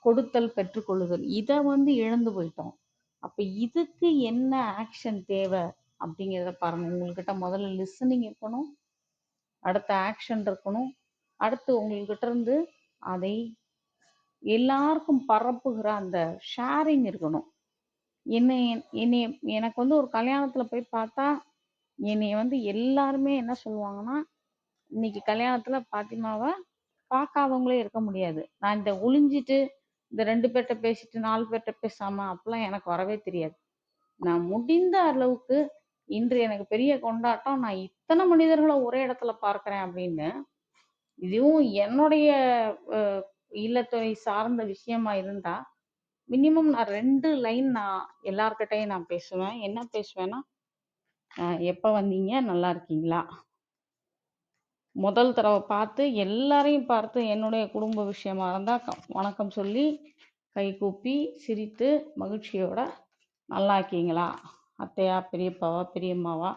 Speaker 3: கொடுத்தல் பெற்றுக்கொள்ளுதல், இதை இழந்து போயிட்டோம். அப்ப இதுக்கு என்ன ஆக்ஷன் தேவை அப்படிங்கிறத பாருங்க. உங்கள்கிட்ட முதல்ல லிசனிங் இருக்கணும், அடுத்த ஆக்ஷன் இருக்கணும், அடுத்து உங்கள்கிட்ட இருந்து அதை எல்லாருக்கும் பரப்புகிற அந்த ஷேரிங் இருக்கணும். என்னை என்னை எனக்கு ஒரு கல்யாணத்துல போய் பார்த்தா என்னை எல்லாருமே என்ன சொல்லுவாங்கன்னா, இன்னைக்கு கல்யாணத்துல பாத்திமாவை பார்க்காதவங்களே இருக்க முடியாது. நான் இந்த ஒளிஞ்சிட்டு இந்த 2 பேர்கிட்ட பேசிட்டு 4 பேர்கிட்ட பேசாம அப்பெல்லாம் எனக்கு வரவே தெரியாது. நான் முடிந்த அளவுக்கு இன்று எனக்கு பெரிய கொண்டாட்டம், நான் இத்தனை மனிதர்களை ஒரே இடத்துல பார்க்கிறேன் அப்படின்னு. இதுவும் என்னுடைய இல்லத்துறை சார்ந்த விஷயமா இருந்தா மினிமம் நான் 2 லைன் நான் எல்லார்கிட்டையும் நான் பேசுவேன். என்ன பேசுவேன்னா, எப்ப வந்தீங்க, நல்லா இருக்கீங்களா? முதல் தடவை பார்த்து எல்லாரையும் பார்த்து என்னுடைய குடும்ப விஷயமா இருந்தா வணக்கம் சொல்லி கை கூப்பி சிரித்து மகிழ்ச்சியோட நல்லா இருக்கீங்களா, அத்தையா, பெரியப்பாவா, பெரியம்மாவா,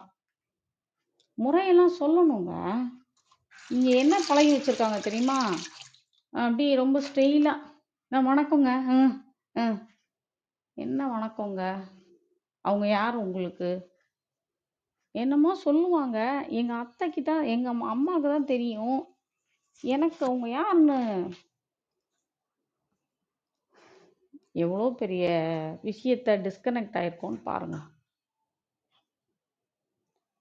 Speaker 3: முறையெல்லாம் சொல்லணுங்க. இங்க என்ன பழகி வச்சிருக்காங்க தெரியுமா? அப்படி ரொம்ப ஸ்டைலா வணக்கங்க. என்ன வணக்கங்க? அவங்க யார் உங்களுக்கு? என்னமோ சொல்லுவாங்க. எங்க அத்தைக்கு தான், எங்க அம்மாவுக்கு தான் தெரியும் எனக்கு அவங்க யாருன்னு. எவ்வளோ பெரிய விஷயத்த டிஸ்கனெக்ட் ஆயிருக்கோன்னு பாருங்க.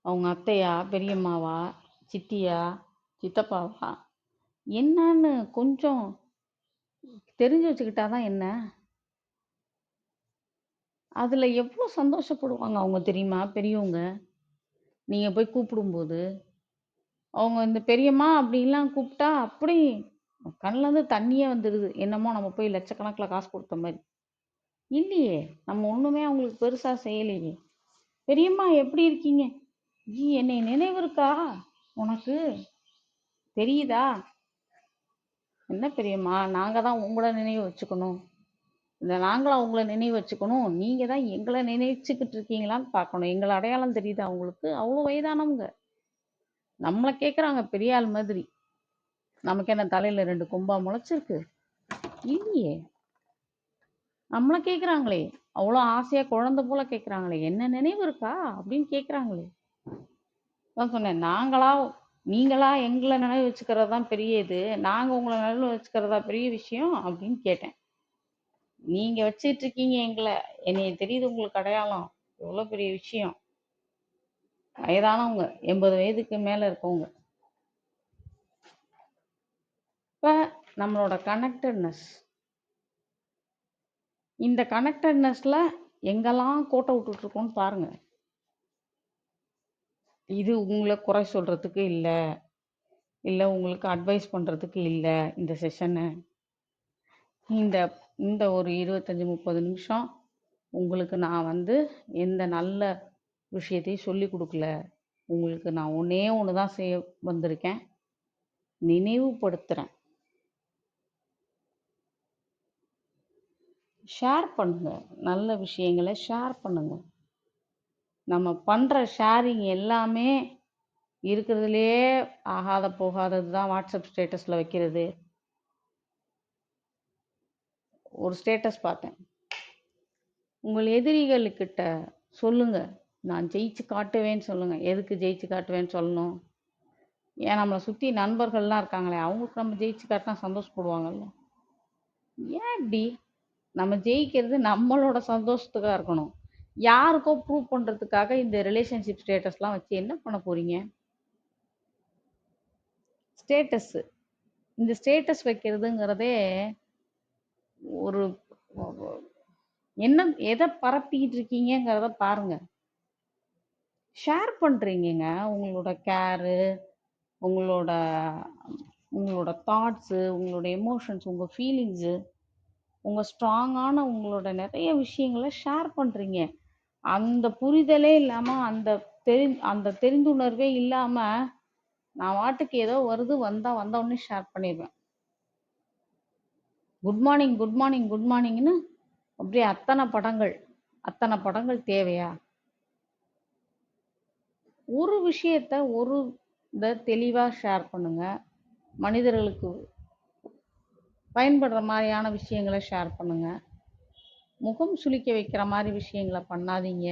Speaker 3: அவங்க அத்தையா, பெரியம்மாவா, சித்தியா, சித்தப்பாவா என்னன்னு கொஞ்சம் தெரிஞ்சு வச்சுக்கிட்டாதான் என்ன. அதுல எவ்வளோ சந்தோஷப்படுவாங்க அவங்க தெரியுமா? பெரியவங்க நீங்க போய் கூப்பிடும்போது, அவங்க இந்த பெரியம்மா அப்படின்லாம் கூப்பிட்டா அப்படி கண்ணுல இருந்து தண்ணியே வந்துடுது. என்னமோ நம்ம போய் லட்சக்கணக்கில் காசு கொடுத்த மாதிரி. இல்லையே, நம்ம ஒண்ணுமே அவங்களுக்கு பெருசா செய்யலையே. பெரியம்மா எப்படி இருக்கீங்க? என்னை நினைவு இருக்கா உனக்கு? தெரியுதா? என்ன பெரியம்மா, நாங்க தான் உங்களை நினைவு வச்சுக்கணும். இந்த நாங்களா உங்களை நினைவு வச்சுக்கணும், நீங்க தான் எங்களை நினைச்சுக்கிட்டு இருக்கீங்களான்னு பார்க்கணும். எங்களை அடையாளம் தெரியுதா அவங்களுக்கு? அவ்வளோ வயதானவங்க நம்மளை கேட்குறாங்க பெரிய ஆள் மாதிரி. நமக்கு என்ன தலையில 2 கொம்பா முளைச்சிருக்கு? இல்லையே. நம்மளை கேட்குறாங்களே, அவ்வளோ ஆசையா குழந்தை போல கேட்குறாங்களே, என்ன நினைவு இருக்கா அப்படின்னு கேட்குறாங்களே. தான் சொன்னேன், நீங்களா எங்களை நினைவு வச்சுக்கிறது தான் பெரிய இது, நாங்க உங்களை நினைவு வச்சுக்கிறதா பெரிய விஷயம் அப்படின்னு கேட்டேன். நீங்க வச்சிட்டு இருக்கீங்க எங்களை, என்னைய தெரியுது உங்களுக்கு அடையாளம், எவ்வளவு பெரிய விஷயம். வயதானவங்க, 80 வயதுக்கு மேல இருக்கவங்க. இப்ப நம்மளோட கனெக்டட்னஸ், இந்த கனெக்டட்னஸ்ல எங்கெல்லாம் கோட்டை விட்டுட்டு இருக்கோம்னு பாருங்க. இது உங்களை குறை சொல்றதுக்கு இல்லை, இல்லை உங்களுக்கு அட்வைஸ் பண்றதுக்கு இல்லை. இந்த செஷனை, இந்த இந்த ஒரு 25-30 நிமிஷம் உங்களுக்கு நான் எந்த நல்ல விஷயத்தையும் சொல்லி கொடுக்கல. உங்களுக்கு நான் ஒன்னே ஒன்று தான் செய்ய வந்திருக்கேன், நினைவுபடுத்துறேன். ஷேர் பண்ணுங்க, நல்ல விஷயங்களை ஷேர் பண்ணுங்க. நம்ம பண்ற ஷேரிங் எல்லாமே இருக்கிறதுலே ஆகாத போகாதது தான். வாட்ஸ்அப் ஸ்டேட்டஸ்ல வைக்கிறது. ஒரு ஸ்டேட்டஸ் பார்த்தேன், உங்கள் எதிரிகளுக்கிட்ட சொல்லுங்க நான் ஜெயிச்சு காட்டுவேன்னு சொல்லுங்க. எதுக்கு ஜெயிச்சு காட்டுவேன்னு சொல்லணும்? ஏன் நம்மளை சுற்றி நண்பர்கள்லாம் இருக்காங்களே, அவங்களுக்கு நம்ம ஜெயிச்சு காட்டினா சந்தோஷப்படுவாங்கல்ல. ஏன் இப்படி? நம்ம ஜெயிக்கிறது நம்மளோட சந்தோஷத்துக்காக இருக்கணும். யாருக்கோ ப்ரூவ் பண்ணுறதுக்காக இந்த ரிலேஷன்ஷிப் ஸ்டேட்டஸ்லாம் வச்சு என்ன பண்ண போறீங்க? ஸ்டேட்டஸ், இந்த ஸ்டேட்டஸ் வைக்கிறதுங்கிறதே ஒரு என்ன, எதை பரப்பிக்கிட்டு இருக்கீங்கிறத பாருங்க. ஷேர் பண்ணுறீங்கங்க உங்களோட கேரு, உங்களோட உங்களோட தாட்ஸு, உங்களோட எமோஷன்ஸ், உங்கள் ஃபீலிங்ஸு, உங்கள் ஸ்ட்ராங்கான உங்களோட நிறைய விஷயங்களை ஷேர் பண்ணுறீங்க. அந்த புரிதலே இல்லாமல், அந்த தெரிந்துணர்வே இல்லாமல், நான் வாட்டுக்கு ஏதோ வருது, வந்த உடனே ஷேர் பண்ணிடுவேன். Good morning, good morning, good மார்னிங்னு அப்படியே அத்தனை படங்கள் தேவையா? ஒரு விஷயத்த தெளிவாக ஷேர் பண்ணுங்க. மனிதர்களுக்கு பயன்படுற மாதிரியான விஷயங்களை ஷேர் பண்ணுங்க. முகம் சுளிக்க வைக்கிற மாதிரி விஷயங்களை பண்ணாதீங்க.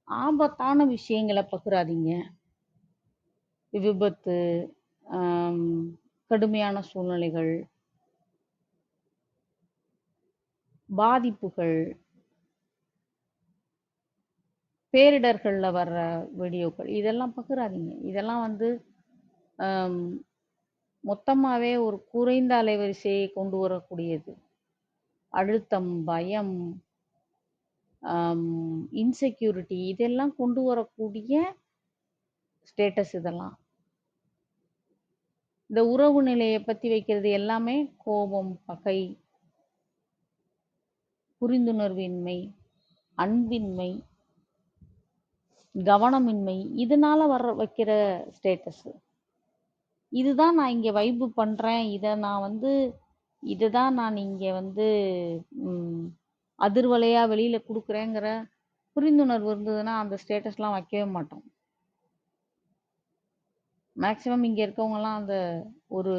Speaker 3: ஆபத்தான விஷயங்களை பகிராதீங்க. விபத்து, ஆம், கடுமையான சூழ்நிலைகள், பாதிப்புகள், பேரிடர்கள்ல வர்ற வீடியோக்கள் இதெல்லாம் பகிராதீங்க. இதெல்லாம் மொத்தமாகவே ஒரு குறைந்த அலைவரிசையை கொண்டு வரக்கூடியது. அழுத்தம், பயம், இன்செக்யூரிட்டி இதெல்லாம் கொண்டு வரக்கூடிய ஸ்டேட்டஸ் இதெல்லாம். இந்த உறவு நிலையை பற்றி வைக்கிறது எல்லாமே கோபம், பகை, புரிந்துணர்வின்மை, அன்பின்மை, கவனமின்மை இதனால வைக்கிற ஸ்டேட்டஸ். இதுதான் நான் இங்கே வைப்பு பண்ணுறேன், இதுதான் நான் இங்கே அதிர்வலையாக வெளியில் கொடுக்குறேங்கிற புரிந்துணர்வு இருந்ததுன்னா அந்த ஸ்டேட்டஸ்லாம் வைக்கவே மாட்டோம். மேக்சிமம் இங்கே இருக்கவங்கலாம் அந்த ஒரு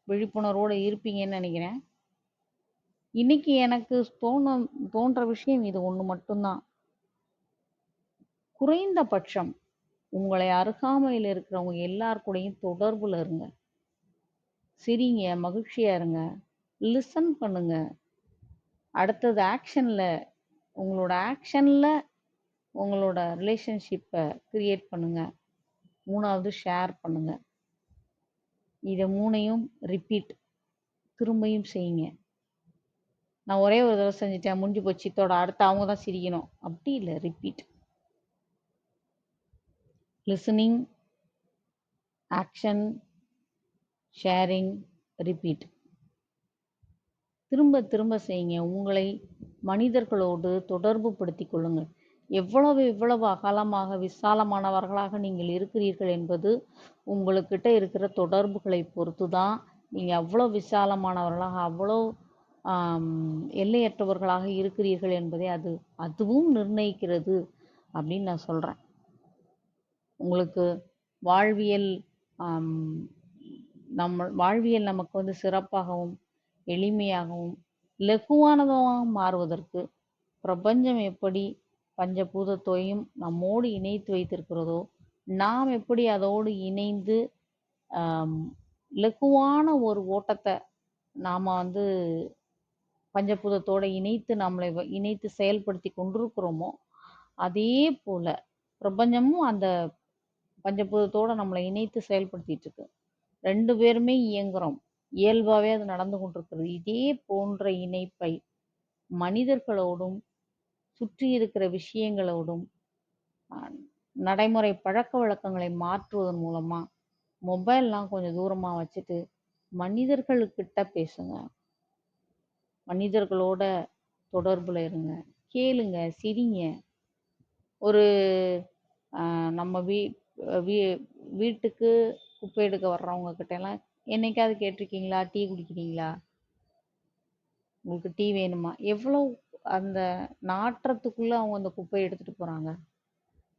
Speaker 3: விழிப்புணர்வோடு இருப்பீங்கன்னு நினைக்கிறேன். இன்னைக்கு எனக்கு தோன்ற விஷயம் இது ஒன்று மட்டும்தான். குறைந்தபட்சம் உங்களை அருகாமையில் இருக்கிறவங்க எல்லார் கூடயும் தொடர்புல இருங்க. சிரிங்க, மகிழ்ச்சியா இருங்க, லிசன் பண்ணுங்க. அடுத்தது ஆக்ஷன்ல உங்களோட ரிலேஷன்ஷிப்பை கிரியேட் பண்ணுங்க. 3வது ஷேர் பண்ணுங்க. இதை 3ஐயும் ரிப்பீட் திரும்பியும் செய்யுங்க. நான் ஒரே ஒரு தடவை செஞ்சுட்டேன், முடிஞ்சு போச்சு, இதோட அடுத்து அவங்க தான் சிரிக்கணும் அப்படி இல்லை. Repeat. Listening, action, sharing, repeat. திரும்ப திரும்ப செய்யுங்க. உங்களை மனிதர்களோடு தொடர்பு படுத்திக் கொள்ளுங்கள். எவ்வளவு அகலமாக விசாலமானவர்களாக நீங்கள் இருக்கிறீர்கள் என்பது உங்களுக்கிட்ட இருக்கிற தொடர்புகளை பொறுத்து தான். நீங்கள் அவ்வளோ விசாலமானவர்களாக, அவ்வளோ எல்லையற்றவர்களாக இருக்கிறீர்கள் என்பதை அதுவும் நிர்ணயிக்கிறது அப்படின்னு நான் சொல்கிறேன். உங்களுக்கு வாழ்வியல் நமக்கு சிறப்பாகவும் எளிமையாகவும் லகுவானதாகவும் மாறுவதற்கு பிரபஞ்சம் எப்படி பஞ்சபூதத்தையும் நம்மோடு இணைத்து வைத்திருக்கிறதோ, நாம் எப்படி அதோடு இணைந்து லகுவான ஒரு ஓட்டத்தை நாம் பஞ்சபூதத்தோடு நம்மளை இணைத்து செயல்படுத்தி கொண்டிருக்கிறோமோ, அதே போல பிரபஞ்சமும் அந்த பஞ்சபூதத்தோடு நம்மளை இணைத்து செயல்படுத்திட்டு இருக்கு. 2 பேருமே இயங்குறோம். இயல்பாகவே அது நடந்து கொண்டிருக்கிறது. இதே போன்ற இணைப்பை மனிதர்களோடும் சுற்றி இருக்கிற விஷயங்களோடும் நடைமுறை பழக்க வழக்கங்களை மாற்றுவதன் மூலமா மொபைல்லாம் கொஞ்சம் தூரமாக வச்சுட்டு மனிதர்கள்கிட்ட பேசுங்க. மனிதர்களோட தொடர்புல இருங்க. கேளுங்க, சிரிங்க. ஒரு நம்ம வீட்டுக்கு குப்பை எடுக்க வர்றவங்க கிட்ட எல்லாம் என்னைக்காவது கேட்டிருக்கீங்களா, டீ குடிக்கிறீங்களா, உங்களுக்கு டீ வேணுமா? எவ்வளோ அந்த நாற்றத்துக்குள்ள அவங்க அந்த குப்பையை எடுத்துட்டு போறாங்க.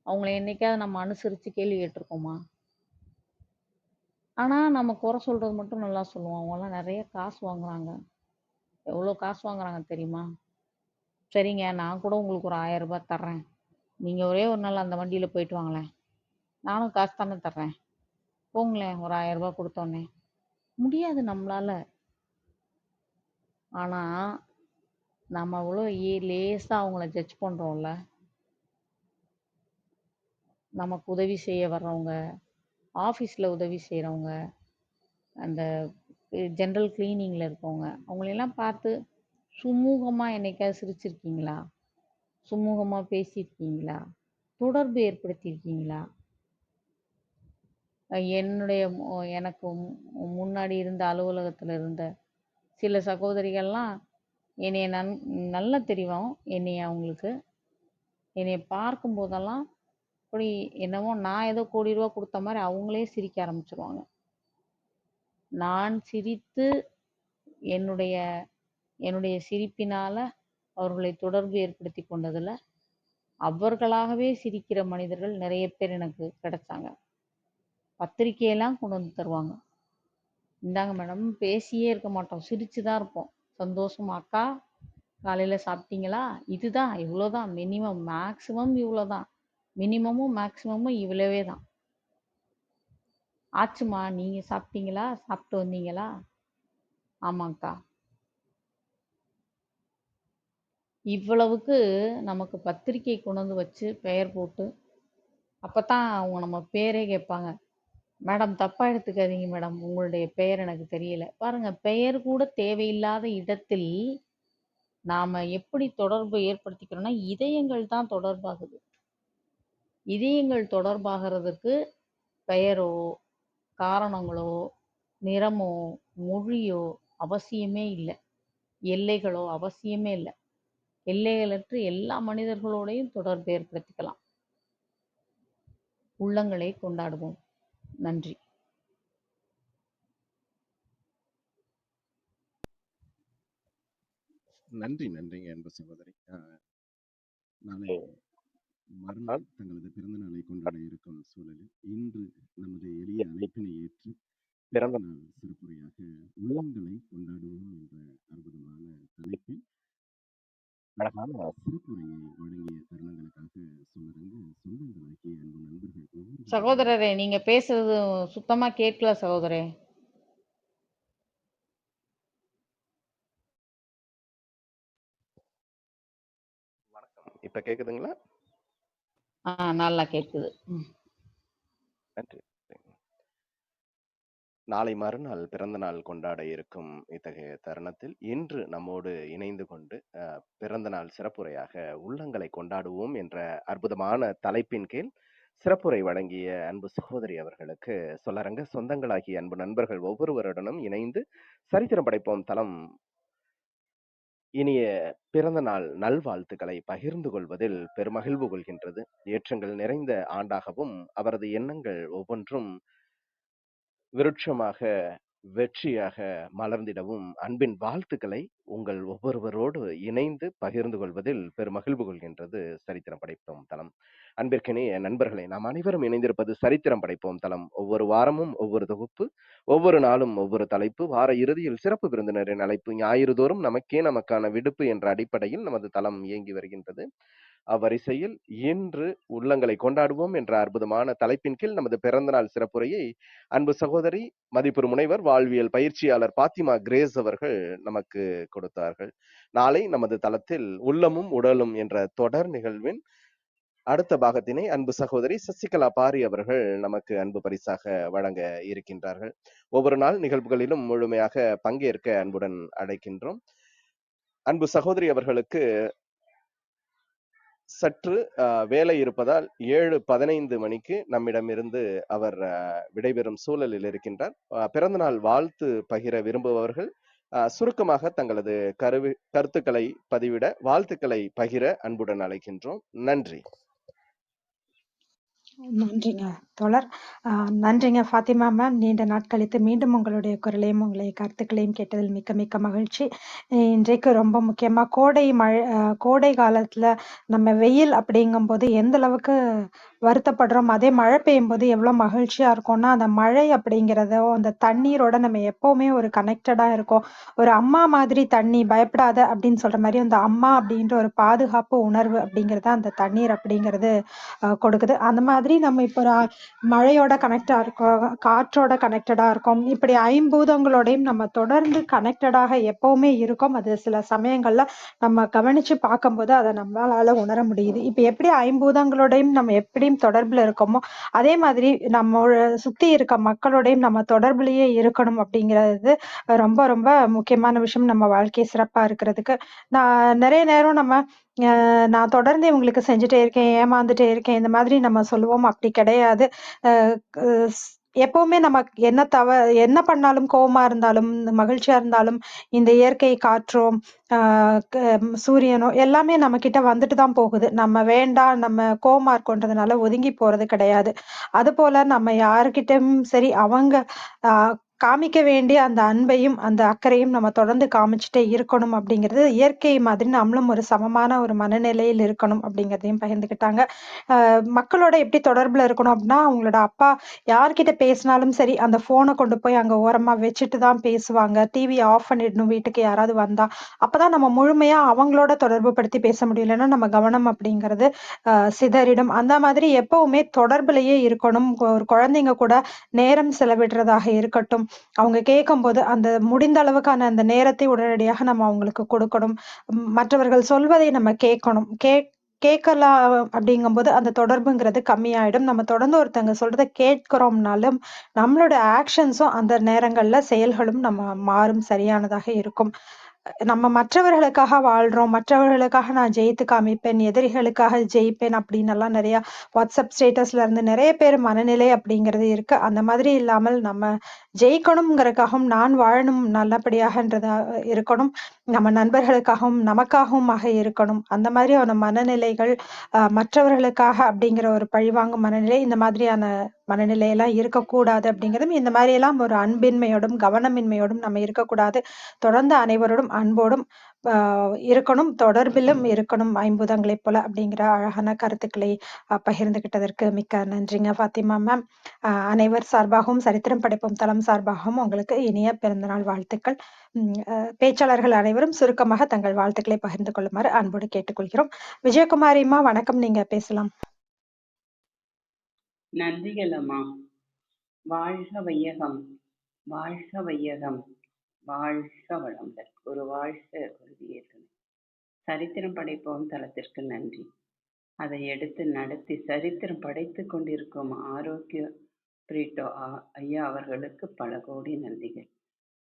Speaker 3: அவங்கள என்னைக்காவது நம்ம அனுசரித்து கேள்வி கேட்டிருக்கோமா? ஆனால் நம்ம குறை சொல்கிறது மட்டும் நல்லா சொல்லுவோம். அவங்களாம் நிறைய காசு வாங்குறாங்க. எவ்வளோ காசு வாங்குறாங்க தெரியுமா? சரிங்க, நான் கூட உங்களுக்கு ஒரு 1000 ரூபாய் தர்றேன், நீங்கள் ஒரே ஒரு நாள் அந்த வண்டியில் போயிட்டு வாங்களேன், நானும் காசு தானே தர்றேன், போங்களேன் ஒரு 1000 ரூபாய் கொடுத்தோன்னே. முடியாது நம்மளால. ஆனால் நம்ம அவ்வளோ லேசாக அவங்கள ஜட்ஜ் பண்ணுறோம்ல. நமக்கு உதவி செய்ய வர்றவங்க, ஆஃபீஸில் உதவி செய்கிறவங்க, அந்த ஜென்ரல் கிளீனிங்கில் இருக்கவங்க, அவங்களெல்லாம் பார்த்து சுமூகமாக என்னைக்காவது சிரிச்சிருக்கீங்களா? சுமூகமாக பேசியிருக்கீங்களா? தொடர்பு ஏற்படுத்தியிருக்கீங்களா? எனக்கு முன்னாடி இருந்த அலுவலகத்தில் இருந்த சில சகோதரிகள்லாம் என்னைய நல்லா தெரியும். அவங்களுக்கு என்னைய பார்க்கும்போதெல்லாம் அப்படி என்னவோ நான் ஏதோ கோடி ரூபா கொடுத்த மாதிரி அவங்களே சிரிக்க ஆரம்பிச்சிருவாங்க. நான் சிரித்து என்னுடைய என்னுடைய சிரிப்பினால அவர்களை தொடர்பு ஏற்படுத்தி கொண்டதில் அவர்களாகவே சிரிக்கிற மனிதர்கள் நிறைய பேர் எனக்கு கிடைச்சாங்க. பத்திரிக்கையெல்லாம் கொண்டு வந்து தருவாங்க. இந்தாங்க மேடம், பேசியே இருக்க மாட்டோம், சிரிச்சு தான் இருப்போம். சந்தோஷமா அக்கா காலையில் சாப்பிட்டீங்களா, இதுதான் இவ்வளோதான், மினிமம் மேக்ஸிமம் இவ்வளோதான், மினிமமும் மேக்ஸிமமும் இவ்வளவே தான். ஆச்சுமா, நீங்கள் சாப்பிட்டீங்களா, சாப்பிட்டு வந்தீங்களா, ஆமாங்க்கா. இவ்வளவுக்கு நமக்கு பத்திரிக்கை கொண்டு வந்து வச்சு பெயர் போட்டு அப்போ தான் அவங்க நம்ம பேரே கேட்பாங்க. மேடம் தப்பாக எடுத்துக்காதீங்க மேடம், உங்களுடைய பெயர் எனக்கு தெரியல. பாருங்க, பெயர் கூட தேவையில்லாத இடத்தில் நாம் எப்படி தொடர்பு ஏற்படுத்திக்கிறோம்னா இதயங்கள் தான் தொடர்பாகுது. இதயங்கள் தொடர்பாகிறதுக்கு பெயரோ காரணங்களோ நிறமோ மொழியோ அவசியமே இல்லை, எல்லைகளோ அவசியமே இல்லை. எல்லைகளற்று எல்லா மனிதர்களோடையும் தொடர்பு ஏற்படுத்திக்கலாம். உள்ளங்களை கொண்டாடுவோம். நன்றி.
Speaker 1: நன்றிங்க அன்பு சகோதரி. நாளை மறுநாள் தங்களது பிறந்த நாளை கொண்டாட இருக்கும் சூழலில் இன்று நமது எளிய அழைப்பினை ஏற்று பிறந்த நாள் சிறப்புரையாக உள்ளங்களை கொண்டாடுவோம் என்ற அற்புதமான தலைப்பில் அழகான சிறப்புரையை வழங்கிய தருணங்களுக்காக சொந்தங்களாகிய அன்பு நண்பர்கள்
Speaker 3: சகோதரரே, நீங்க பேசுறது சுத்தமா கேட்கல சகோதரே.
Speaker 1: வணக்கம், இப்ப கேக்குதுங்களா?
Speaker 3: நல்லா கேட்குது.
Speaker 1: நன்றி. நாளை மறுநாள் பிறந்த நாள் கொண்டாட இருக்கும் இத்தகைய தருணத்தில் இன்று நம்மோடு இணைந்து கொண்டு பிறந்த நாள் சிறப்புரையாக உள்ளங்களை கொண்டாடுவோம் என்ற அற்புதமான தலைப்பின் கீழ் சிறப்புரை வழங்கிய அன்பு சகோதரி அவர்களுக்கு சொல்லரங்க சொந்தங்களாகிய அன்பு நண்பர்கள் ஒவ்வொருவருடனும் இணைந்து சரித்திரம் படைப்போம் தளம் இனிய பிறந்த நாள் நல்வாழ்த்துக்களை பகிர்ந்து கொள்வதில் பெருமகிழ்வு கொள்கின்றது. ஏற்றங்கள் நிறைந்த ஆண்டாகவும் அவரது எண்ணங்கள் ஒவ்வொன்றும் விருட்சமாக வெற்றியாக மலர்ந்திடவும் அன்பின் வாழ்த்துக்களை உங்கள் ஒவ்வொருவரோடு இணைந்து பகிர்ந்து கொள்வதில் பெருமகிழ்வு கொள்கின்றது சரித்திரம் படைப்போம் தளம். அன்பிற்கினிய நண்பர்களை, நாம் அனைவரும் இணைந்திருப்பது சரித்திரம் படைப்போம் தளம். ஒவ்வொரு வாரமும் ஒவ்வொரு தொகுப்பு, ஒவ்வொரு நாளும் ஒவ்வொரு தலைப்பு, வார இறுதியில் சிறப்பு விருந்தினரின் அழைப்பு, ஞாயிறு தோறும் நமக்கான விடுப்பு என்ற அடிப்படையில் நமது தளம் இயங்கி வருகின்றது. அவ்வரிசையில் இன்று உள்ளங்களை கொண்டாடுவோம் என்ற அற்புதமான தலைப்பின் கீழ் நமது பிறந்தநாள் சிறப்புரையை அன்பு சகோதரி மதிப்புறு முனைவர் வாழ்வியல் பயிற்சியாளர் பாத்திமா கிரேஸ் அவர்கள் நமக்கு கொடுத்தார்கள். நாளை நமது தளத்தில் உள்ளமும் உடலும் என்ற தொடர் நிகழ்வின் அடுத்த பாகத்தினை அன்பு சகோதரி சசிகலா பாரி அவர்கள் நமக்கு அன்பு பரிசாக வழங்க இருக்கின்றார்கள். ஒவ்வொரு நாள் நிகழ்வுகளிலும் முழுமையாக பங்கேற்க அன்புடன் அழைக்கின்றோம். அன்பு சகோதரி அவர்களுக்கு சற்று வேலை இருப்பதால் 7:15 மணிக்கு நம்மிடமிருந்து அவர் விடைபெறும் சூழலில் இருக்கின்றார். பிறந்தநாள் வாழ்த்து பகிர விரும்புபவர்கள் சுருக்கமாக தங்களது கருத்துக்களை பதிவிட, வாழ்த்துக்களை பகிர அன்புடன் அழைக்கின்றோம். நன்றி.
Speaker 2: நன்றிங்க தோழர். நன்றிங்க ஃபாத்திமா மேம். நீண்ட நாட் கழித்து மீண்டும் உங்களுடைய குரலையும் உங்களுடைய கருத்துக்களையும் கேட்டதில் மிக்க மிக்க மகிழ்ச்சி. இன்றைக்கு ரொம்ப முக்கியமாக கோடை காலத்தில் நம்ம வெயில் அப்படிங்கும்போது எந்த அளவுக்கு வருத்தப்படுறோம், அதே மழை பெய்யும் போது எவ்வளோ மகிழ்ச்சியாக இருக்கும்னா, அந்த மழை அப்படிங்கிறதோ அந்த தண்ணீரோட நம்ம எப்போவுமே ஒரு கனெக்டடாக இருக்கோம். ஒரு அம்மா மாதிரி தண்ணி, பயப்படாத அப்படின்னு சொல்கிற மாதிரி அந்த அம்மா அப்படின்ற ஒரு பாதுகாப்பு உணர்வு அப்படிங்கிறத அந்த தண்ணீர் அப்படிங்கிறது கொடுக்குது. அந்த மாதிரி நம்ம இப்போ மழையோட கனெக்டா இருக்கோம், காற்றோட கனெக்டடா இருக்கோம். இப்படி ஐம்பூதங்களோடையும் நம்ம தொடர்ந்து கனெக்டடாக எப்பவுமே இருக்கோம். அது சில சமயங்கள்ல நம்ம கவனிச்சு பார்க்கும்போது அதை நம்மளால உணர முடியுது. இப்ப எப்படி ஐம்பூதங்களோடையும் நம்ம எப்படியும் தொடர்புல இருக்கோமோ அதே மாதிரி நம்ம சுத்தி இருக்க மக்களோடையும் நம்ம தொடர்புலயே இருக்கணும் அப்படிங்கிறது ரொம்ப ரொம்ப முக்கியமான விஷயம் நம்ம வாழ்க்கை சிறப்பா இருக்கிறதுக்கு. நான் நிறைய நேரம் நான் தொடர்ந்து இவங்களுக்கு செஞ்சுட்டே இருக்கேன், ஏமாந்துட்டே இருக்கேன், இந்த மாதிரி நம்ம சொல்லுவோம். அப்படி கிடையாது. எப்பவுமே நமக்கு என்ன பண்ணாலும், கோவமா இருந்தாலும், மகிழ்ச்சியா இருந்தாலும், இந்த இயற்கை காற்றோ, சூரியனோ எல்லாமே நம்மகிட்ட வந்துட்டு தான் போகுது. நம்ம வேண்டாம், நம்ம கோவமா இருக்கோன்றதுனால ஒதுங்கி போறது கிடையாது. அதுபோல நம்ம யார்கிட்டயும் சரி, அவங்க அ காமிக்க வேண்டிய அந்த அன்பையும், அந்த அக்கறையும் நம்ம தொடர்ந்து காமிச்சுட்டே இருக்கணும் அப்படிங்கிறது, இயற்கை மாதிரி நம்மளும் ஒரு சமமான ஒரு மனநிலையில் இருக்கணும் அப்படிங்கிறதையும் பகிர்ந்துக்கிட்டாங்க. மக்களோட எப்படி தொடர்புல இருக்கணும் அப்படின்னா, அவங்களோட அப்பா யார்கிட்ட பேசினாலும் சரி, அந்த ஃபோன கொண்டு போய் அங்க ஓரமா வச்சுட்டு தான் பேசுவாங்க. டிவிய ஆஃப் பண்ணிடணும் வீட்டுக்கு யாராவது வந்தா. அப்பதான் நம்ம முழுமையா அவங்களோட தொடர்பு படுத்தி பேச முடியும். இல்லைன்னா நம்ம கவனம் அப்படிங்கிறது சிதறிடும். அந்த மாதிரி எப்பவுமே தொடர்புலயே இருக்கணும். ஒரு குழந்தைங்க கூட நேரம் செலவிடுறதாக இருக்கட்டும். அவங்க கேட்கும்போது அந்த முடிந்த அளவுக்கான அந்த நேரத்தை உடனடியாக நம்ம அவங்களுக்கு கொடுக்கணும். மற்றவர்கள் சொல்வதை நம்ம கேட்கணும். கேட்கலாம் அப்படிங்கும்போது அந்த தொடர்புங்கிறது கம்மியாயிடும். நம்ம தொடர்ந்து ஒருத்தவங்க சொல்றத கேட்கிறோம்னாலும், நம்மளோட ஆக்ஷன்ஸும் அந்த நேரங்கள்ல செயல்களும் நம்ம மாறும் சரியானதாக இருக்கும். நம்ம மற்றவர்களுக்காக வாழ்றோம். மற்றவர்களுக்காக நான் ஜெயித்து காமிப்பேன், எதிரிகளுக்காக ஜெயிப்பேன் அப்படின்னெல்லாம் நெறைய வாட்ஸ்அப் ஸ்டேட்டஸ்ல இருந்து நெறைய பேர் மனநிலை அப்படிங்கிறது இருக்கு. அந்த மாதிரி இல்லாமல் நம்ம ஜெயிக்கணும்ங்கறக்காகவும், நான் வாழணும் நல்லபடியாகன்றதா இருக்கணும். நம்ம நண்பர்களுக்காகவும், நமக்காகவுமாக இருக்கணும். அந்த மாதிரியான மனநிலைகள் மற்றவர்களுக்காக அப்படிங்கிற ஒரு பழிவாங்கும் மனநிலை, இந்த மாதிரியான மனநிலையெல்லாம் இருக்கக்கூடாது அப்படிங்கிறதும், இந்த மாதிரியெல்லாம் ஒரு அன்பின்மையோடும், கவனமின்மையோடும் நம்ம இருக்கக்கூடாது. தொடர்ந்து அனைவரோடும் அன்போடும் அ இருக்கணும். தொடர்பிலும் இருக்கணும் ஐம்பூதங்களைப் போல அப்படிங்கிற அழகான கருத்துக்களை பகிர்ந்துகிட்டதற்கு மிக்க நன்றிங்க ஃபாத்திமா மேம். அனைவர் சார்பாகவும், சரித்திரம் படைப்போம் தளம் சார்பாகவும் உங்களுக்கு இனிய பிறந்தநாள் வாழ்த்துக்கள். பேச்சாளர்கள் அனைவரும் சுருக்கமாக தங்கள் வாழ்த்துக்களை பகிர்ந்து கொள்ளுமாறு அன்போடு கேட்டுக்கொள்கிறோம். விஜயகுமாரிம்மா வணக்கம், நீங்க பேசலாம்.
Speaker 4: நன்றிகள் அம்மா. வாழ்க வையகம், வாழ்க வையகம், வாழ்க வளமுடன். ஒரு வாழ்க உறுதியேற்கும் சரித்திரம் படைப்போம் தளத்திற்கு நன்றி. அதை எடுத்து நடத்தி சரித்திரம் படைத்துக் கொண்டிருக்கும் ஆரோக்கிய பிரீட்டோ ஐயா அவர்களுக்கு பல கோடி நன்றிகள்.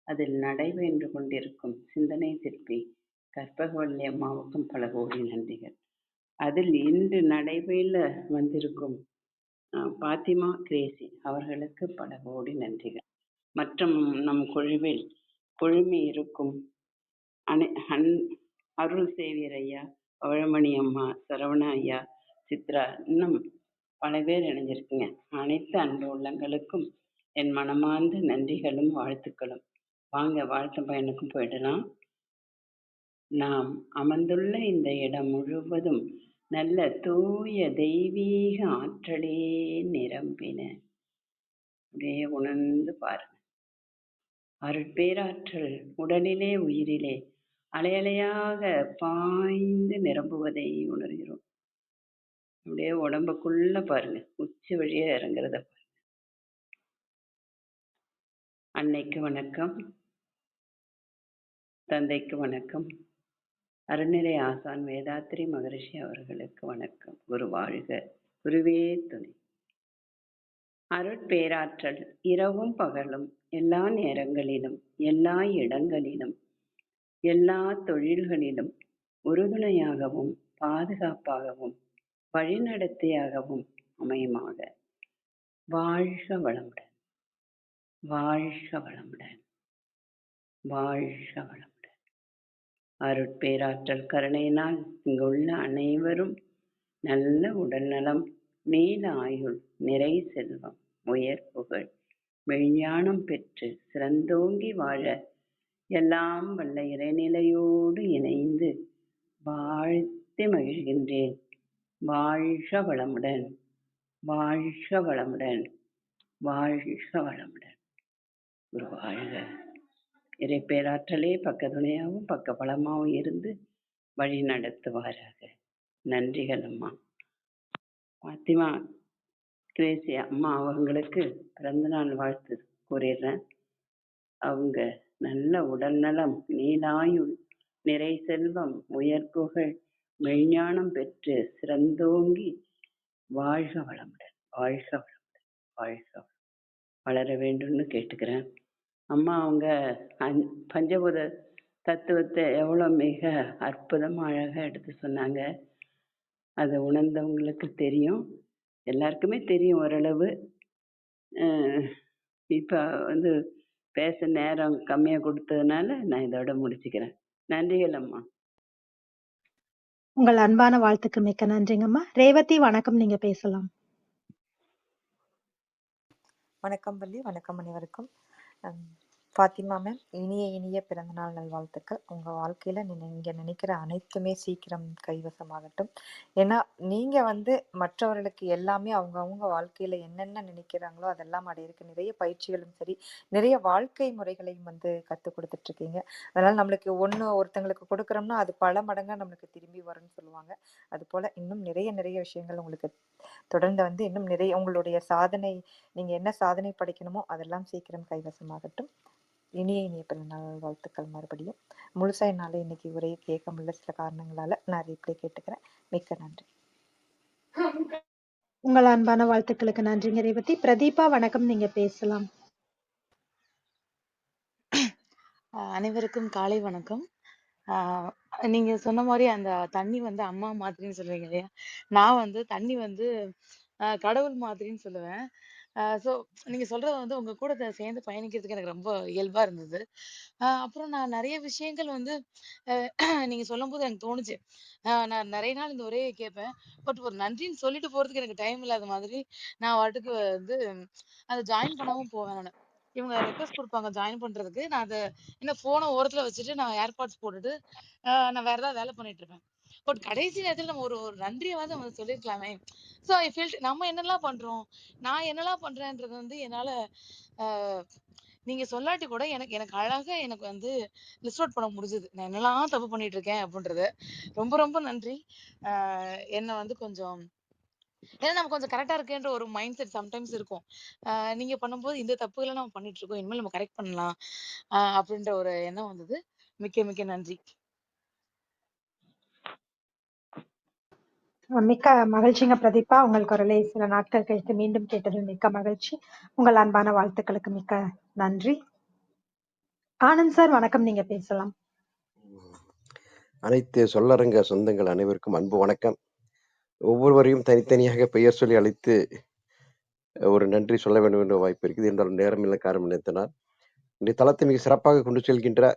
Speaker 4: அதில் நடைபெற்று கொண்டிருக்கும் சிந்தனை சிற்பி கற்பகவல்லி அம்மாவுக்கும் பல கோடி நன்றிகள். அதில் இன்று நடைபெற வந்திருக்கும் பாத்திமா கிரேசி அவர்களுக்கு பல கோடி நன்றிகள். மற்றும் நம் குழுவில் குழுமி இருக்கும் அருள் சேவியர் ஐயா, பவழமணி அம்மா, சரவணா ஐயா, சித்ரா, இன்னும் பல பேர் இணைஞ்சிருக்குங்க. அனைத்து அன்பு உள்ளங்களுக்கும் என் மனமார்ந்த நன்றிகளும் வாழ்த்துக்களும். வாங்க வாழ்த்து பயனுக்கும் போயிடலாம். நாம் அமர்ந்துள்ள இந்த இடம் முழுவதும் நல்ல தூய தெய்வீக ஆற்றலே நிரம்பின. அப்படியே உணர்ந்து பாருங்க. அருட்பேராற்றல் உடலிலே உயிரிலே அலையலையாக பாய்ந்து நிரம்புவதை உணர்கிறோம். அப்படியே உடம்புக்குள்ள பாருங்க, உச்சி வழியா இறங்குறத பாருங்க. அன்னைக்கு வணக்கம், தந்தைக்கு வணக்கம், அருள்நிறை ஆசான் வேதாத்திரி மகரிஷி அவர்களுக்கு வணக்கம். குரு வாழ்க, குருவே துணை. அருட்பேராற்றல் இரவும் பகலும் எல்லா நேரங்களிலும் எல்லா இடங்களிலும் எல்லா தொழில்களிலும் உறுதுணையாகவும் பாதுகாப்பாகவும் வழிநடத்தியாகவும் அமையுமாக. வாழ்க வளமுடன், வாழ்க வளமுடன், வாழ்க வளமுடன். அருட்பேராற்றல் கருணையினால் இங்குள்ள அனைவரும் நல்ல உடல் நலம், நீல ஆயுள், நிறை செல்வம், உயர் புகழ், மெய்ஞானம் பெற்று சிறந்தோங்கி வாழ எல்லாம் வல்ல இறைநிலையோடு இணைந்து வாழ்த்தி மகிழ்கின்றேன். வாழ்க வளமுடன், வாழ்க வளமுடன், வாழ்க வளமுடன். ஒரு வாழ்க. இறை பேராற்றலே பக்கத்துணையாகவும் பக்க பலமாகவும் இருந்து வழி நடத்துவாராக. நன்றிகள் அம்மா. பாத்திமா கிரேசி அம்மா அவங்களுக்கு பிறந்தநாள் வாழ்த்து கூறிடுறேன். அவங்க நல்ல உடல் நலம், நீலாயுள், நிறை செல்வம், உயர் புகழ், மெய்ஞானம் பெற்று சிறந்தோங்கி வாழ்க வளமுடன், வாழ்க வளமுடன், வாழ்க வளர வேண்டும்னு கேட்டுக்கிறேன். அம்மா அவங்க பஞ்சபூத தத்துவத்தை எவ்வளோ மிக அற்புதமாக அழகாக எடுத்து சொன்னாங்க. அதை உணர்ந்தவங்களுக்கு தெரியும், எல்லாருக்குமே தெரியும் ஓரளவு. இப்போ வந்து பேச நேரம் கம்மியாக கொடுத்ததுனால நான் இதோட முடிச்சுக்கிறேன். நன்றிகள் அம்மா.
Speaker 2: உங்கள் அன்பான வாழ்த்துக்கு மிக்க நன்றிங்கம்மா. ரேவதி வணக்கம், நீங்க பேசலாம்.
Speaker 5: வணக்கம் பள்ளி, வணக்கம் அனைவருக்கும். ஃபாத்திமா மேம், இனிய இனிய பிறந்தநாள் நல்வாழ்த்துக்கள். உங்கள் வாழ்க்கையில் நீங்கள் நினைக்கிற அனைத்துமே சீக்கிரம் கைவசமாகட்டும். ஏன்னா நீங்கள் வந்து மற்றவர்களுக்கு எல்லாமே அவங்கவுங்க வாழ்க்கையில் என்னென்ன நினைக்கிறாங்களோ அதெல்லாம் அடையிறதுக்கு நிறைய பயிற்சிகளும் சரி, நிறைய வாழ்க்கை முறைகளையும் வந்து கற்றுக் கொடுத்துட்ருக்கீங்க. அதனால் நம்மளுக்கு ஒருத்தங்களுக்கு கொடுக்குறோம்னா அது பல மடங்காக நம்மளுக்கு திரும்பி வரும்னு சொல்லுவாங்க. அதுபோல் இன்னும் நிறைய நிறைய விஷயங்கள் உங்களுக்கு தொடர்ந்து வந்து இன்னும் நிறைய உங்களுடைய சாதனை, நீங்கள் என்ன சாதனை படைக்கணுமோ அதெல்லாம் சீக்கிரம் கைவசமாகட்டும். இனிய இனிய பிறந்தநாள் வாழ்த்துக்கள். மறுபடியும் முழுசா என்னால் இன்னைக்கு உரையை கேட்க முடியல, சில காரணங்களால நான் ரீப்ளே கேட்டுக்கிறேன். மிக்க நன்றி.
Speaker 2: உங்கள் அன்பான வாழ்த்துக்களுக்கு நன்றிங்க ரேவதி. பிரதீபா வணக்கம், நீங்க பேசலாம்.
Speaker 6: அனைவருக்கும் காலை வணக்கம். நீங்க சொன்ன மாதிரி அந்த தண்ணி வந்து அம்மா மாதிரின்னு சொல்றீங்க இல்லையா? நான் வந்து தண்ணி வந்து கடவுள் மாதிரின்னு சொல்லுவேன். ஸோ நீங்க சொல்றது வந்து உங்க கூட சேர்ந்து பயணிக்கிறதுக்கு எனக்கு ரொம்ப இயல்பா இருந்தது. அப்புறம் நான் நிறைய விஷயங்கள் வந்து நீங்க சொல்லும்போது எனக்கு தோணுச்சு. நான் நிறைய நாள் இந்த உரையை கேட்பேன். பட் ஒரு நன்றின்னு சொல்லிட்டு போறதுக்கு எனக்கு டைம் இல்லாத மாதிரி நான் வாட்டுக்கு வந்து அதை ஜாயின் பண்ணாம போவேன் நானு. இவங்க ரெக்வஸ்ட் குடுப்பாங்க ஜாயின் பண்றதுக்கு. நான் அத என்ன ஃபோன ஓரத்துல வச்சுட்டு நான் ஏர்பாட்ஸ் போட்டுட்டு நான் வேற ஏதாவது வேலை பண்ணிட்டு இருப்பேன். பட் கடைசி நேரத்துல நம்ம ஒரு ஒரு நன்றியாவது நம்ம சொல்லிருக்கலாமே. ஸோ ஐ ஃபீல்ட் நம்ம என்னெல்லாம் பண்றோம், நான் என்னெல்லாம் பண்றேன்றது வந்து என்னால ஆஹ் நீங்க சொல்லாட்டி கூட எனக்கு எனக்கு அழகா எனக்கு வந்து லிஸ்ட் அவுட் பண்ண முடிஞ்சது. நான் என்னெல்லாம் தப்பு பண்ணிட்டு இருக்கேன் அப்படின்றத. ரொம்ப ரொம்ப நன்றி. என்ன வந்து கொஞ்சம் ஏன்னா நம்ம கொஞ்சம் கரெக்டா இருக்கேன்ற ஒரு மைண்ட் செட் சம்டைம்ஸ் இருக்கும். நீங்க பண்ணும்போது இந்த தப்புகளை நம்ம பண்ணிட்டு இருக்கோம், இனிமேல் நம்ம கரெக்ட் பண்ணலாம் அப்படின்ற ஒரு எண்ணம் வந்தது. மிக்க மிக்க நன்றி.
Speaker 2: மிக்க மகிழ்ச்சிங்க பிரதீபா. உங்கள் குரலை சில நாட்கள் கழித்து மீண்டும் கேட்டதில் மிக்க மகிழ்ச்சி. உங்கள் அன்பான வாழ்த்துக்களுக்கு மிக்க நன்றி. ஆனந்த் சார் வணக்கம், நீங்க பேசலாம்.
Speaker 7: அனைத்து சொல்லரங்க சொந்தங்கள் அனைவருக்கும் அன்பு வணக்கம். ஒவ்வொருவரையும் தனித்தனியாக பெயர் சொல்லி அழைத்து ஒரு நன்றி சொல்ல வேண்டும் என்ற வாய்ப்பு இருக்குது. என்றாலும் நேரமில்லை, காரணம் நினைத்தனால் இந்த தளத்தை மிக சிறப்பாக கொண்டு செல்கின்ற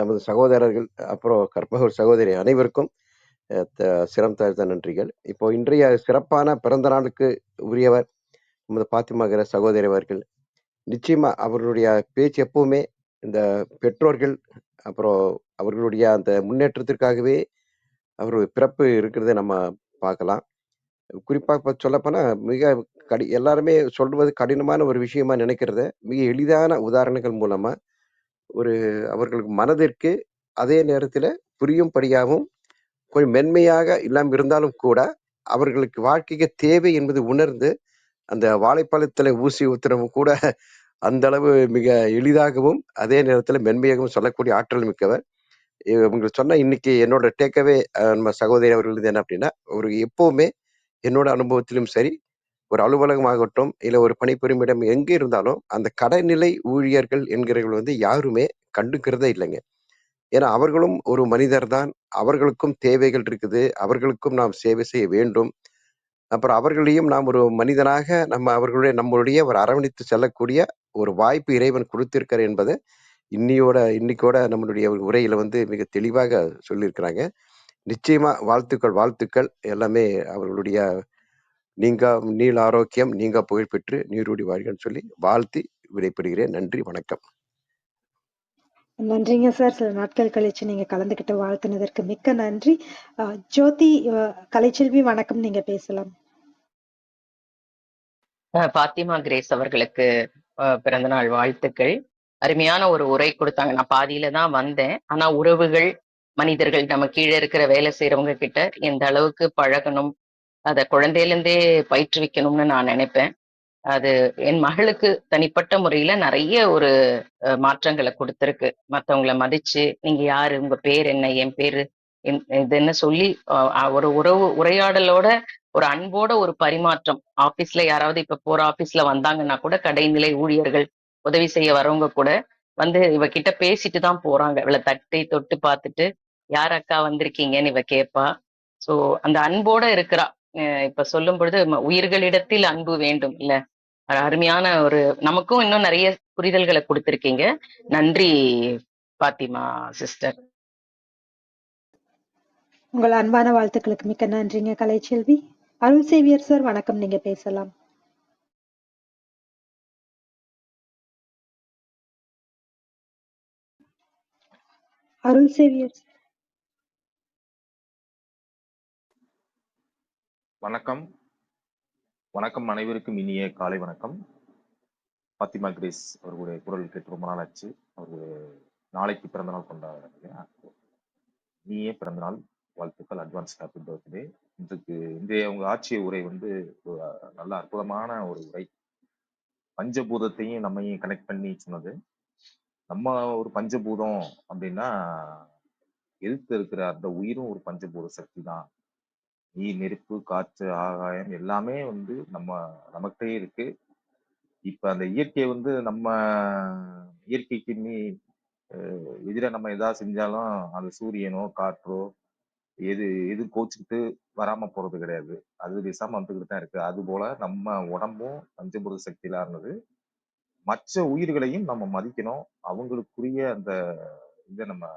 Speaker 7: நமது சகோதரர்கள், அப்புறம் கற்பகர் சகோதரி அனைவருக்கும் சிரம் தாழ்த்த நன்றிகள். இப்போ இன்றைய சிறப்பான பிறந்த நாளுக்கு உரியவர் நமது பாத்திமாகிற சகோதரி அவர்கள். நிச்சயமா அவர்களுடைய பேச்சு எப்பவுமே இந்த பெற்றோர்கள் அப்புறம் அவர்களுடைய அந்த முன்னேற்றத்திற்காகவே அவர் பிறப்பு இருக்கிறத நம்ம பார்க்கலாம். குறிப்பா இப்ப சொல்லப்போனா மிக எல்லாருமே சொல்வது கடினமான ஒரு விஷயமா நினைக்கிறத மிக எளிதான உதாரணங்கள் மூலமா ஒரு அவர்களுக்கு மனதிற்கு அதே நேரத்துல புரியும்படியாகவும் கொஞ்சம் மென்மையாக இல்லாம இருந்தாலும் கூட அவர்களுக்கு வாழ்க்கைக்கு தேவை என்பது உணர்ந்து அந்த வாழைப்பழத்துல ஊசி ஊத்துறவும் கூட அந்த அளவு மிக எளிதாகவும் அதே நேரத்துல மென்மையாகவும் சொல்லக்கூடிய ஆற்றல் மிக்கவர். உங்களுக்கு சொன்ன இன்னைக்கு என்னோட டேக்கவே நம்ம சகோதரி அவர்கள் என்ன அப்படின்னா, ஒரு எப்பவுமே என்னோட அனுபவத்திலும் சரி, ஒரு அலுவலகமாகட்டும், இல்ல ஒரு பணிபுரியும் இடம் எங்க இருந்தாலும், அந்த கடைநிலை ஊழியர்கள் என்கிறவர்கள் வந்து யாருமே கண்டுக்கிறதே இல்லைங்க. ஏன்னா அவர்களும் ஒரு மனிதர் தான். அவர்களுக்கும் தேவைகள் இருக்குது. அவர்களுக்கும் நாம் சேவை செய்ய வேண்டும். அப்புறம் அவர்களையும் நாம் ஒரு மனிதனாக நம்மளுடைய ஒரு அரவணைத்து செல்லக்கூடிய ஒரு வாய்ப்பு இறைவன் கொடுத்திருக்கார் என்பதை இன்னைக்கோட நம்மளுடைய உரையில வந்து மிக தெளிவாக சொல்லியிருக்கிறாங்க. நிச்சயமா வாழ்த்துக்கள் வாழ்த்துக்கள் எல்லாமே அவர்களுடைய நீள ஆரோக்கியம், நீங்கா புகழ் பெற்று நீரூடி வாழ்கன்னு சொல்லி வாழ்த்தி விடைபெறுகிறேன். நன்றி, வணக்கம்.
Speaker 2: நன்றிங்க சார். சில நாட்கள் கழிச்சு நீங்க கலந்துகிட்டு வாழ்த்துனதற்கு மிக்க நன்றி. ஜோதி கலைச்செல்வி வணக்கம், நீங்க பேசலாம்.
Speaker 8: பாத்திமா கிரேஸ் அவர்களுக்கு பிறந்தநாள் வாழ்த்துக்கள். அருமையான ஒரு உரை கொடுத்தாங்க. நான் பாதியில தான் வந்தேன். ஆனா உறவுகள், மனிதர்கள், நம்ம கீழே இருக்கிற வேலை செய்யறவங்க கிட்ட எந்த அளவுக்கு பழகணும், அதை குழந்தையிலேருந்தே பயிற்றுவிக்கணும்னு நான் நினைப்பேன். அது என் மகளுக்கு தனிப்பட்ட முறையில நிறைய ஒரு மாற்றங்களை கொடுத்திருக்கு. மற்றவங்களை மதிச்சு, நீங்க யாரு, உங்க பேர் என்ன, என் பேரு இது என்ன சொல்லி ஒரு உரையாடலோட ஒரு அன்போட ஒரு பரிமாற்றம். ஆபீஸ்ல யாராவது இப்ப போற ஆபீஸ்ல வந்தாங்கன்னா கூட கடைநிலை ஊழியர்கள் உதவி செய்ய வரவங்க கூட வந்து இவகிட்ட பேசிட்டு தான் போறாங்க. இவளை தட்டி தொட்டு பார்த்துட்டு யார் அக்கா வந்திருக்கீங்கன்னு இவ கேட்பா. சோ அந்த அன்போட இருக்கிறா. இப்ப சொல்லும் பொழுது உயிர்களிடத்தில் அன்பு வேண்டும் இல்ல, அருமையான ஒரு நமக்கும் இன்னும் நிறைய புரிதல்களை கொடுத்திருக்கீங்க. நன்றி பாத்திமா சிஸ்டர்.
Speaker 2: உங்கள் அன்பான வாழ்த்துக்களுக்கு மிக்க நன்றிங்க கலைச்செல்வி. அருள் சேவியர் சார் வணக்கம், நீங்க பேசலாம். அருள் சேவியர்
Speaker 9: வணக்கம். வணக்கம் அனைவருக்கும் இனிய காலை வணக்கம். பாத்திமா கிரேஸ் அவர்களுடைய குரல் கேட்டு ரொம்ப நாள் ஆச்சு. அவர்களுடைய நாளைக்கு பிறந்தநாள் கொண்டாடுறாங்க. இனிய பிறந்தநாள் வாழ்த்துக்கள், அட்வான்ஸ் ஹாப்பி பர்த்டே. இன்றைய உங்க ஆட்சிய உரை வந்து ஒரு நல்ல அற்புதமான ஒரு உரை. பஞ்சபூதத்தையும் நம்மையும் கனெக்ட் பண்ணி சொன்னது. நம்ம ஒரு பஞ்சபூதம் அப்படின்னா எதிர்த்து இருக்கிற அந்த உயிரும் ஒரு பஞ்சபூத சக்தி தான். நீர், நெருப்பு, காற்று, ஆகாயம் எல்லாமே வந்து நமக்கிட்டே இருக்கு. இப்ப அந்த இயற்கையை வந்து நம்ம இயற்கைக்கு எதிர நம்ம ஏதாவது செஞ்சாலும் அந்த சூரியனோ காற்றோ எது கோச்சுக்கிட்டு வராம போறது கிடையாது. அது பேசாம வந்துகிட்டு தான் இருக்கு. அது போல நம்ம உடம்பும் பஞ்சபூத சக்தியில இருந்தது. மற்ற உயிர்களையும் நம்ம மதிக்கணும். அவங்களுக்குரிய அந்த இதை நம்ம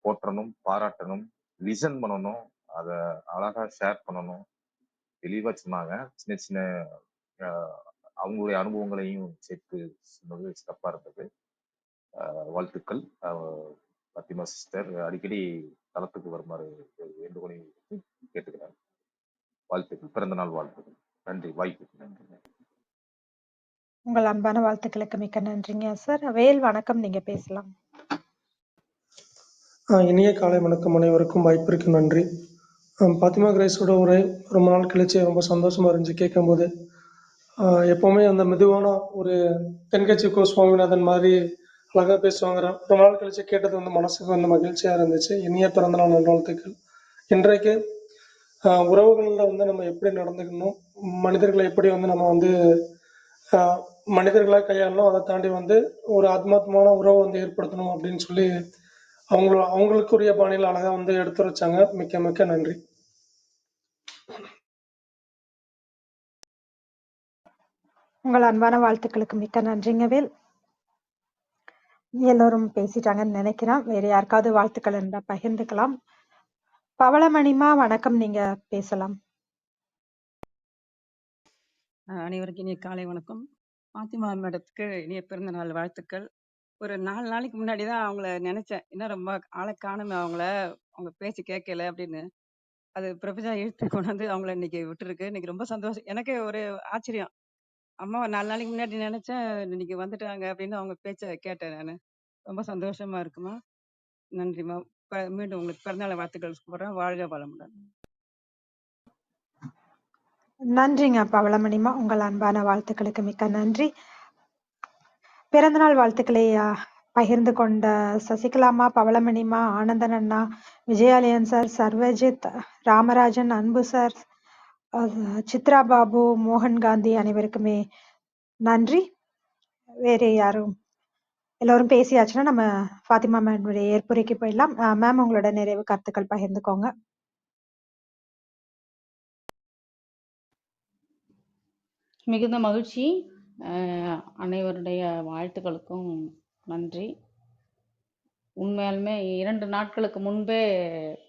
Speaker 9: போற்றணும், பாராட்டணும், லிசன் பண்ணணும், அதை அழகா ஷேர் பண்ணணும். தெளிவா சொன்னாங்க. சின்ன சின்ன அவங்களுடைய அனுபவங்களையும் சேர்த்து சொன்னது சிறப்பா இருந்தது. வாழ்த்துக்கள். பாத்திமா சிஸ்டர் அடிக்கடி தளத்துக்கு வருமாறு வேண்டுகோளை கேட்டுக்கிறார். வாழ்த்துக்கள், பிறந்த நாள் வாழ்த்துக்கள். நன்றி, வாய்ப்புக்கு நன்றி.
Speaker 2: உங்கள் அன்பான வாழ்த்துக்களுக்கு மிக்க நன்றிங்க சார். வேல் வணக்கம், நீங்க பேசலாம்.
Speaker 10: இனிய காலை வணக்கம் அனைவருக்கும், வாய்ப்பிற்கு நன்றி. பாத்திமா கிரேஸோட உரை ரொம்ப நாள் கழிச்சு ரொம்ப சந்தோஷமா இருந்துச்சு கேட்கும்போது. எப்போவுமே அந்த மெதுவான ஒரு தென்கட்சி கோ சுவாமிநாதன் மாதிரி அழகாக பேசுவாங்க. ரொம்ப நாள் கழிச்சு கேட்டது வந்து மனசுக்கு வந்து மகிழ்ச்சியாக இருந்துச்சு. இனிய பிறந்தநாள் நல்வாழ்த்துக்கள். இன்றைக்கு உறவுகளில் வந்து நம்ம எப்படி நடந்துக்கணும், மனிதர்களை எப்படி வந்து நம்ம வந்து மனிதர்களாக கையாளணும், அதை தாண்டி வந்து ஒரு ஆத்மாத்மான உறவை வந்து ஏற்படுத்தணும் அப்படின்னு சொல்லி அவங்களுக்குரிய பாணியில் அழகா வந்து எடுத்துரைச்சாங்க. மிக்க மிக்க நன்றி.
Speaker 2: உங்கள் அன்பான வாழ்த்துக்களுக்கு மிக்க நன்றிங்க வேல். எல்லோரும் பேசிட்டாங்கன்னு நினைக்கிறேன். வேற யாருக்காவது வாழ்த்துக்கள் இருந்தா பகிர்ந்துக்கலாம். பவளமணிமா வணக்கம், நீங்க பேசலாம்.
Speaker 11: அனைவருக்கும் இனிய காலை வணக்கம். பாத்திமா மேடத்துக்கு இனிய பிறந்த நாள் வாழ்த்துக்கள். ஒரு 4 நாளைக்கு முன்னாடி தான் அவங்கள நினைச்சேன். என்ன ரொம்ப ஆளை காணுமே அவங்க பேச்சு கேட்கல அப்படின்னு. அது பிரபஞ்சம் இழுத்து கொண்டாந்து அவங்கள இன்னைக்கு விட்டுருக்கு. இன்னைக்கு ரொம்ப சந்தோஷம். எனக்கே ஒரு ஆச்சரியம். அம்மாவை 4 நாளைக்கு முன்னாடி நினைச்சேன், இன்னைக்கு வந்துட்டாங்க அப்படின்னு அவங்க பேச்சை கேட்டேன் நான். ரொம்ப சந்தோஷமா இருக்குமா. நன்றிம்மா. மீண்டும் உங்களுக்கு பிறந்தநாள் வாழ்த்துக்கள் சொல்றேன். வாழ்க வளமுடன்.
Speaker 2: நன்றிங்க பவளமணிமா, உங்கள் அன்பான வாழ்த்துக்களுக்கு மிக்க நன்றி. பிறந்தநாள் வாழ்த்துக்களை பகிர்ந்து கொண்ட சசிகலாமா, பவளமணிமா, ஆனந்தன் அண்ணா, விஜயாலயன் சார், சர்வஜித், ராமராஜன், அன்பு சார், சித்ரா பாபு, மோகன் காந்தி அனைவருக்குமே நன்றி. வேறு யாரும் எல்லோரும் பேசியாச்சுன்னா நம்ம ஃபாத்திமா மேமுடைய ஏற்புரைக்கு போயிடலாம். மேம், உங்களோட நிறைவு கருத்துக்கள் பகிர்ந்துக்கோங்க.
Speaker 3: மிகுந்த மகிழ்ச்சி. அனைவருடைய வாழ்த்துக்களுக்கும் நன்றி. உண்மையாலுமே 2 நாட்களுக்கு முன்பே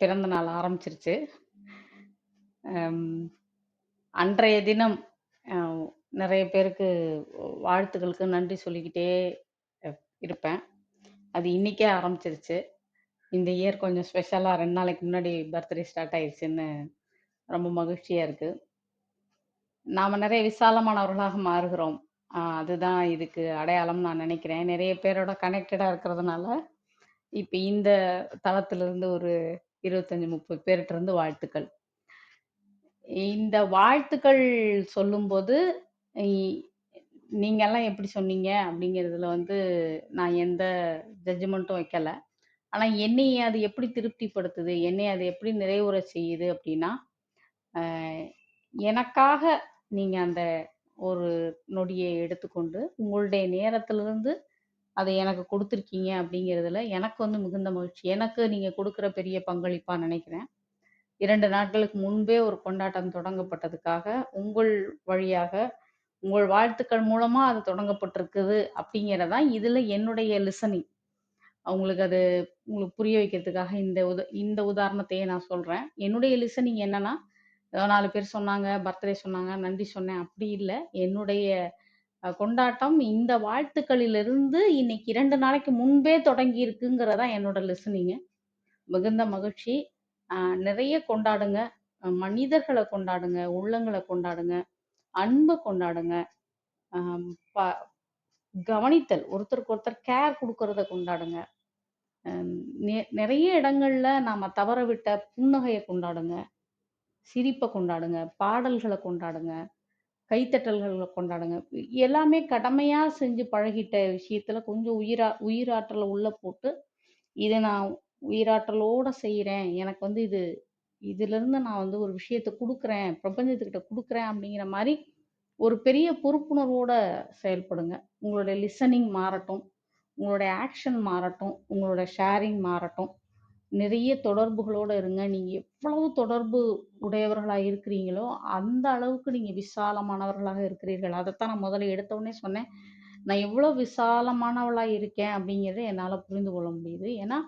Speaker 3: பிறந்த நாள் ஆரம்பிச்சிருச்சு. அன்றைய தினம் நிறைய பேருக்கு வாழ்த்துக்களுக்கு நன்றி சொல்லிக்கிட்டே இருப்பேன். அது இன்னைக்கே ஆரம்பிச்சிருச்சு. இந்த இயர் கொஞ்சம் ஸ்பெஷலாக 2 நாளைக்கு முன்னாடி பர்த்டே ஸ்டார்ட் ஆயிடுச்சுன்னு ரொம்ப மகிழ்ச்சியாக இருக்குது. நாம் நிறைய விசாலமானவர்களாக மாறுகிறோம். அதுதான் இதுக்கு அடையாளம் நான் நினைக்கிறேன். நிறைய பேரோட கனெக்டடாக இருக்கிறதுனால இப்போ இந்த தளத்திலிருந்து ஒரு 25-30 பேர்கிட்ட இருந்து வாழ்த்துக்கள். இந்த வாழ்த்துக்கள் சொல்லும்போது நீங்கெல்லாம் எப்படி சொன்னீங்க அப்படிங்கிறதுல வந்து நான் எந்த ஜட்ஜ்மெண்ட்டும் வைக்கலை. ஆனால் என்னையை அது எப்படி திருப்திப்படுத்துது, என்னை அது எப்படி நிறைவுற செய்யுது அப்படின்னா, எனக்காக நீங்கள் அந்த ஒரு நொடியை எடுத்துக்கொண்டு உங்களுடைய நேரத்திலிருந்து அதை எனக்கு கொடுத்துருக்கீங்க அப்படிங்கிறதுல எனக்கு வந்து மிகுந்த மகிழ்ச்சி. எனக்கு நீங்கள் கொடுக்குற பெரிய பங்களிப்பாக நினைக்கிறேன். 2 நாட்களுக்கு முன்பே ஒரு கொண்டாட்டம் தொடங்கப்பட்டதுக்காக உங்கள் வழியாக
Speaker 12: உங்கள் வாழ்த்துக்கள் மூலமா அது தொடங்கப்பட்டிருக்குது அப்படிங்கிறதான் இதுல என்னுடைய லிசனிங். அவங்களுக்கு அது உங்களுக்கு புரிய வைக்கிறதுக்காக இந்த உதாரணத்தையே நான் சொல்றேன். என்னுடைய லிசனிங் என்னன்னா, ஏதோ 4 பேர் சொன்னாங்க, பர்த்டே சொன்னாங்க, நன்றி சொன்னேன் அப்படி இல்ல. என்னுடைய கொண்டாட்டம் இந்த வாழ்த்துக்களிலிருந்து இன்னைக்கு 2 நாளைக்கு முன்பே தொடங்கி இருக்குங்கிறதா என்னோட லிசனிங். மிகுந்த மகிழ்ச்சி. நிறைய கொண்டாடுங்க. மனிதர்களை கொண்டாடுங்க, உள்ளங்களை கொண்டாடுங்க, அன்பை கொண்டாடுங்க. ஆம், ப- கவனித்தல், ஒருத்தருக்கு ஒருத்தர் கேர் கொடுக்கறத கொண்டாடுங்க. நிறைய இடங்கள்ல நாம தவற விட்ட புன்னகையை கொண்டாடுங்க, சிரிப்பை கொண்டாடுங்க, பாடல்களை கொண்டாடுங்க, கைத்தட்டல்களை கொண்டாடுங்க. எல்லாமே கடமையா செஞ்சு பழகிட்ட விஷயத்துல கொஞ்சம் உயிராற்றலை உள்ள போட்டு, இதை நான் உயிராற்றலோட செய்யறேன், எனக்கு வந்து இதுல இருந்து நான் வந்து ஒரு விஷயத்தை கொடுக்குறேன், பிரபஞ்சத்துக்கிட்ட கொடுக்குறேன் அப்படிங்கிற மாதிரி ஒரு பெரிய பொறுப்புணர்வோட செயல்படுங்க. உங்களுடைய லிசனிங் மாறட்டும், உங்களுடைய ஆக்ஷன் மாறட்டும், உங்களோட ஷேரிங் மாறட்டும். நிறைய தொடர்புகளோட இருங்க. நீங்க எவ்வளவு தொடர்பு உடையவர்களாக இருக்கிறீங்களோ அந்த அளவுக்கு நீங்க விசாலமானவர்களாக இருக்கிறீர்கள். அதைத்தான் நான் முதல்ல எடுத்த உடனே சொன்னேன். நான் எவ்வளவு விசாலமானவளா இருக்கேன் அப்படிங்கிறத என்னால புரிந்து கொள்ள முடியுது. ஏன்னா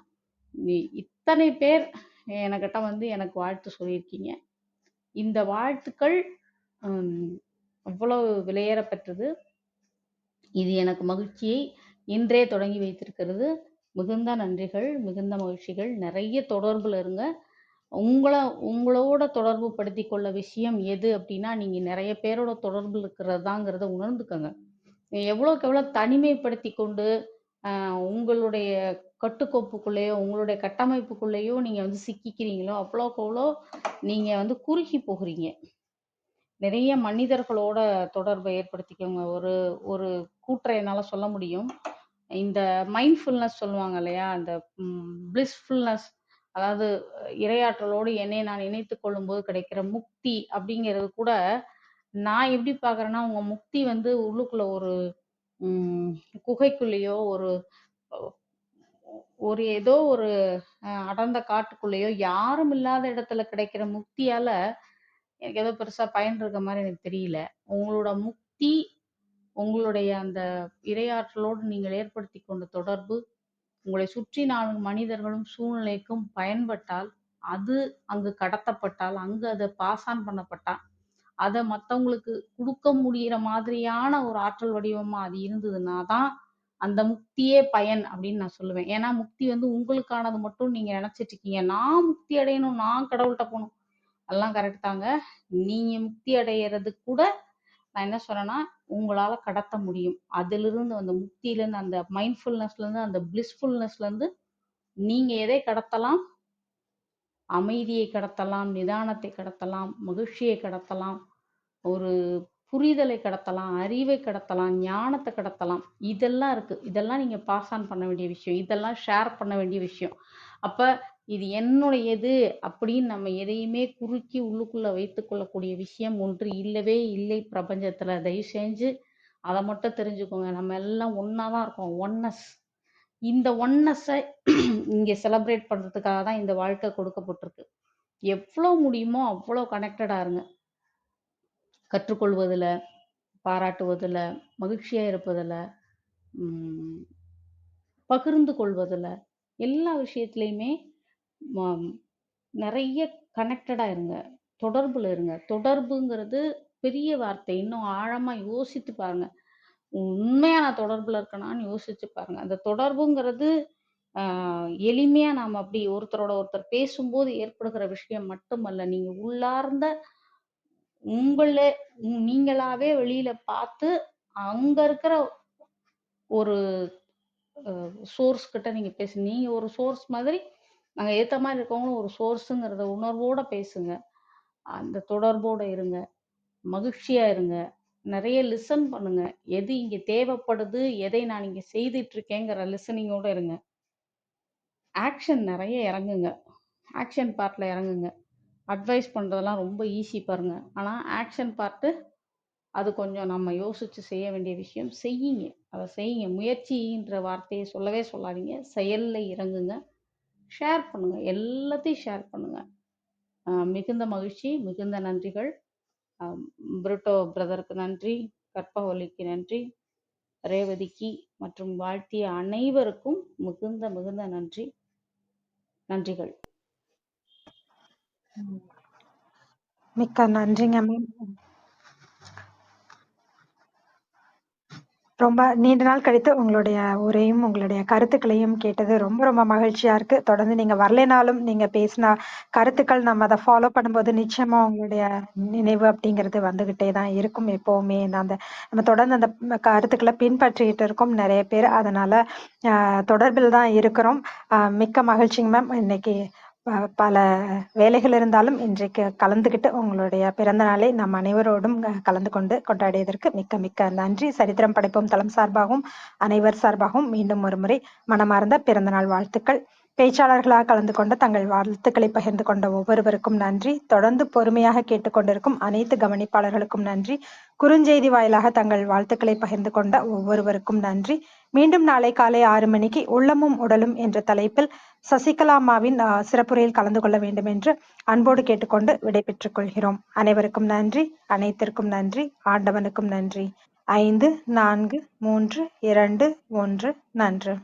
Speaker 12: இத்தனை பேர் என்கிட்ட வந்து எனக்கு வாழ்த்து சொல்லியிருக்கீங்க. இந்த வாழ்த்துக்கள் அவ்வளவு விலையேறப்பெற்றது. இது எனக்கு மகிழ்ச்சியை இன்றே தொடங்கி வைத்திருக்கிறது. மிகுந்த நன்றிகள், மிகுந்த மகிழ்ச்சிகள். நிறைய தொடர்புல இருங்க. உங்களோட தொடர்பு படுத்தி கொள்ள விஷயம் எது அப்படின்னா, நீங்க நிறைய பேரோட தொடர்புல இருக்கிறதாங்கிறத உணர்ந்துக்கங்க. எவ்வளோக்கு எவ்வளோ தனிமைப்படுத்தி கொண்டு உங்களுடைய கட்டுக்கோப்புக்குள்ளேயோ உங்களுடைய கட்டமைப்புக்குள்ளேயோ நீங்க வந்து சிக்கிக்கிறீங்களோ அவ்வளோக்கு அவ்வளோ நீங்க வந்து குறுகி போகிறீங்க. நிறைய மனிதர்களோட தொடர்பை ஏற்படுத்திக்கோங்க. ஒரு ஒரு கூற்றை என்னால சொல்ல முடியும். இந்த மைண்ட்ஃபுல்னஸ் சொல்லுவாங்க இல்லையா, அந்த பிளிஸ்ஃபுல்னஸ், அதாவது இறையாற்றலோடு என்னை நான் இணைத்துக் கொள்ளும்போது கிடைக்கிற முக்தி அப்படிங்கிறது கூட நான் எப்படி பார்க்கறேன்னா, உங்க முக்தி வந்து உள்ளுக்குள்ள ஒரு குகைக்குள்ளேயோ ஒரு ஏதோ ஒரு அடர்ந்த காட்டுக்குள்ளேயோ யாரும் இல்லாத இடத்துல கிடைக்கிற முக்தியால எனக்கு ஏதோ பெருசா பயன் இருக்க மாதிரி எனக்கு தெரியல. உங்களோட முக்தி உங்களுடைய அந்த இறையாற்றலோடு நீங்கள் ஏற்படுத்தி கொண்ட தொடர்பு உங்களை சுற்றி 4 மனிதர்களும் சூழ்நிலைக்கும் பயன்பட்டால், அது அங்கு கடத்தப்பட்டால், அங்கு அதை பாஸ் ஆன் பண்ணப்பட்டா, அதை மற்றவங்களுக்கு கொடுக்க முடிகிற மாதிரியான ஒரு ஆற்றல் வடிவமா அது இருந்ததுன்னா தான் அந்த முக்தியே பயன் அப்படின்னு நான் சொல்லுவேன். ஏன்னா முக்தி வந்து உங்களுக்கானது மட்டும் நீங்க நினைச்சிட்டு இருக்கீங்க. நான் முக்தி அடையணும், நான் கடவுள்கிட்ட போகணும், அதெல்லாம் கரெக்ட் தாங்க. நீங்க முக்தி அடையிறது கூட நான் என்ன சொல்றேன்னா, உங்களால கடத்த முடியும். அதிலிருந்து அந்த முக்தியிலேருந்து, அந்த மைண்ட்ஃபுல்னஸ்ல இருந்து, அந்த பிளிஸ்ஃபுல்னஸ்ல இருந்து நீங்க எதை கடத்தலாம்? அமைதியை கடத்தலாம், நிதானத்தை கடத்தலாம், மகிழ்ச்சியை கடத்தலாம், ஒரு புரிதலை கடத்தலாம், அறிவை கடத்தலாம், ஞானத்தை கடத்தலாம். இதெல்லாம் இருக்கு. இதெல்லாம் நீங்க பாஸ் ஆன் பண்ண வேண்டிய விஷயம், இதெல்லாம் ஷேர் பண்ண வேண்டிய விஷயம். அப்ப இது என்னுடையது அப்படின்னு நம்ம எதையுமே குறுக்கி உள்ளுக்குள்ள வைத்துக் கொள்ளக்கூடிய விஷயம் ஒன்று இல்லவே இல்லை பிரபஞ்சத்துல. தயவு செஞ்சு அதை மட்டும் தெரிஞ்சுக்கோங்க. நம்ம எல்லாம் ஒன்னாதான் இருக்கோம். ஒன்னஸ். இந்த ஒன்னஸை இங்க செலிப்ரேட் பண்றதுக்காக தான் இந்த வாழ்க்கை கொடுக்கப்பட்டிருக்கு. எவ்வளவு முடியுமோ அவ்வளோ கனெக்டடா இருங்க. கற்றுக்கொள்வதில், பாராட்டுவதில், மகிழ்ச்சியா இருப்பதில், பகிர்ந்து கொள்வதில், எல்லா விஷயத்துலையுமே நிறைய கனெக்டடா இருங்க, தொடர்புல இருங்க. தொடர்புங்கிறது பெரிய வார்த்தை. இன்னும் ஆழமா யோசித்து பாருங்க. உண்மையா நான் தொடர்புல இருக்கேனான்னு யோசிச்சு பாருங்க. அந்த தொடர்புங்கிறது எளிமையா நாம அப்படி ஒருத்தரோட ஒருத்தர் பேசும்போது ஏற்படுகிற விஷயம் மட்டுமல்ல. நீங்க உள்ளார்ந்த உங்களே நீங்களாவே வெளியில பார்த்து அங்க இருக்கிற ஒரு சோர்ஸ் கிட்ட நீங்க பேசுங்க. நீங்க ஒரு சோர்ஸ் மாதிரி, நாங்க ஏத்த மாதிரி இருக்கவங்களும் ஒரு சோர்ஸுங்கிறத உணர்வோட பேசுங்க. அந்த தொடர்போட இருங்க, மகிழ்ச்சியா இருங்க, நிறைய லிசன் பண்ணுங்க. எது இங்க தேவைப்படுது, எதை நான் இங்க செய்துட்டு இருக்கேங்கிற லிசனிங்கோட இருங்க. ஆக்ஷன் நிறைய இறங்குங்க. ஆக்ஷன் பார்ட்ல இறங்குங்க. அட்வைஸ் பண்றதெல்லாம் ரொம்ப ஈஸி பாருங்க. ஆனா ஆக்ஷன் பார்ட்டு அது கொஞ்சம் நம்ம யோசிச்சு செய்ய வேண்டிய விஷயம். செய்யுங்க, அதை செய்யுங்க. முயற்சின்ற வார்த்தையை சொல்லவே சொல்லாதீங்க. செயல்ல இறங்குங்க, ஷேர் பண்ணுங்க, எல்லாத்தையும் ஷேர் பண்ணுங்க. மிகுந்த மகிழ்ச்சி, மிகுந்த நன்றிகள். பிரிட்டோ பிரதருக்கு நன்றி, கற்பகவல்லிக்கு நன்றி, ரேவதிக்கு மற்றும் வாழ்த்திய அனைவருக்கும் மிகுந்த மிகுந்த நன்றி. நன்றிகள்.
Speaker 2: மிக்க நன்றிங்க மேம். ரொம்ப நீண்ட நாள் கழித்து உங்களுடைய உரையும் உங்களுடைய கருத்துக்களையும் கேட்டது ரொம்ப ரொம்ப மகிழ்ச்சியா இருக்கு. தொடர்ந்து நீங்க வரலைனாலும் நீங்க பேசின கருத்துக்கள் நம்ம அதை ஃபாலோ பண்ணும்போது நிச்சயமா உங்களுடைய நினைவு அப்படிங்கிறது வந்துகிட்டே தான் இருக்கும் எப்பவுமே. நம்ம தொடர்ந்து அந்த கருத்துக்களை பின்பற்றிட்டு இருக்கோம் நிறைய பேர். அதனால தொடர்பில் தான் இருக்கிறோம். மிக்க மகிழ்ச்சிங்க மேம். இன்னைக்கு பல வேலைகள் இருந்தாலும் இன்றைக்கு கலந்துகிட்டு உங்களுடைய பிறந்த நாளை நம் அனைவரோடும் கலந்து கொண்டு கொண்டாடியதற்கு மிக்க மிக்க நன்றி. சரித்திரம் படைப்போம் தளம் சார்பாகவும் அனைவர் சார்பாகவும் மீண்டும் ஒரு முறை மனமார்ந்த பிறந்தநாள் வாழ்த்துக்கள். பேச்சாளர்களாக கலந்து கொண்டு தங்கள் வாழ்த்துக்களை பகிர்ந்து கொண்ட ஒவ்வொருவருக்கும் நன்றி. தொடர்ந்து பொறுமையாக கேட்டுக்கொண்டிருக்கும் அனைத்து கவனிப்பாளர்களுக்கும் நன்றி. குறுஞ்செய்தி வாயிலாக தங்கள் வாழ்த்துக்களை பகிர்ந்து கொண்ட ஒவ்வொருவருக்கும் நன்றி. மீண்டும் நாளை காலை 6 மணிக்கு உள்ளமும் உடலும் என்ற தலைப்பில் சசிகலாமாவின் சிறப்புரையில் கலந்து கொள்ள வேண்டும் என்று அன்போடு கேட்டுக்கொண்டு விடைபெற்றுக் கொள்கிறோம். அனைவருக்கும் நன்றி, அனைத்திற்கும் நன்றி, ஆண்டவனுக்கும் நன்றி. 5, 4, 3, 2, 1 நன்று.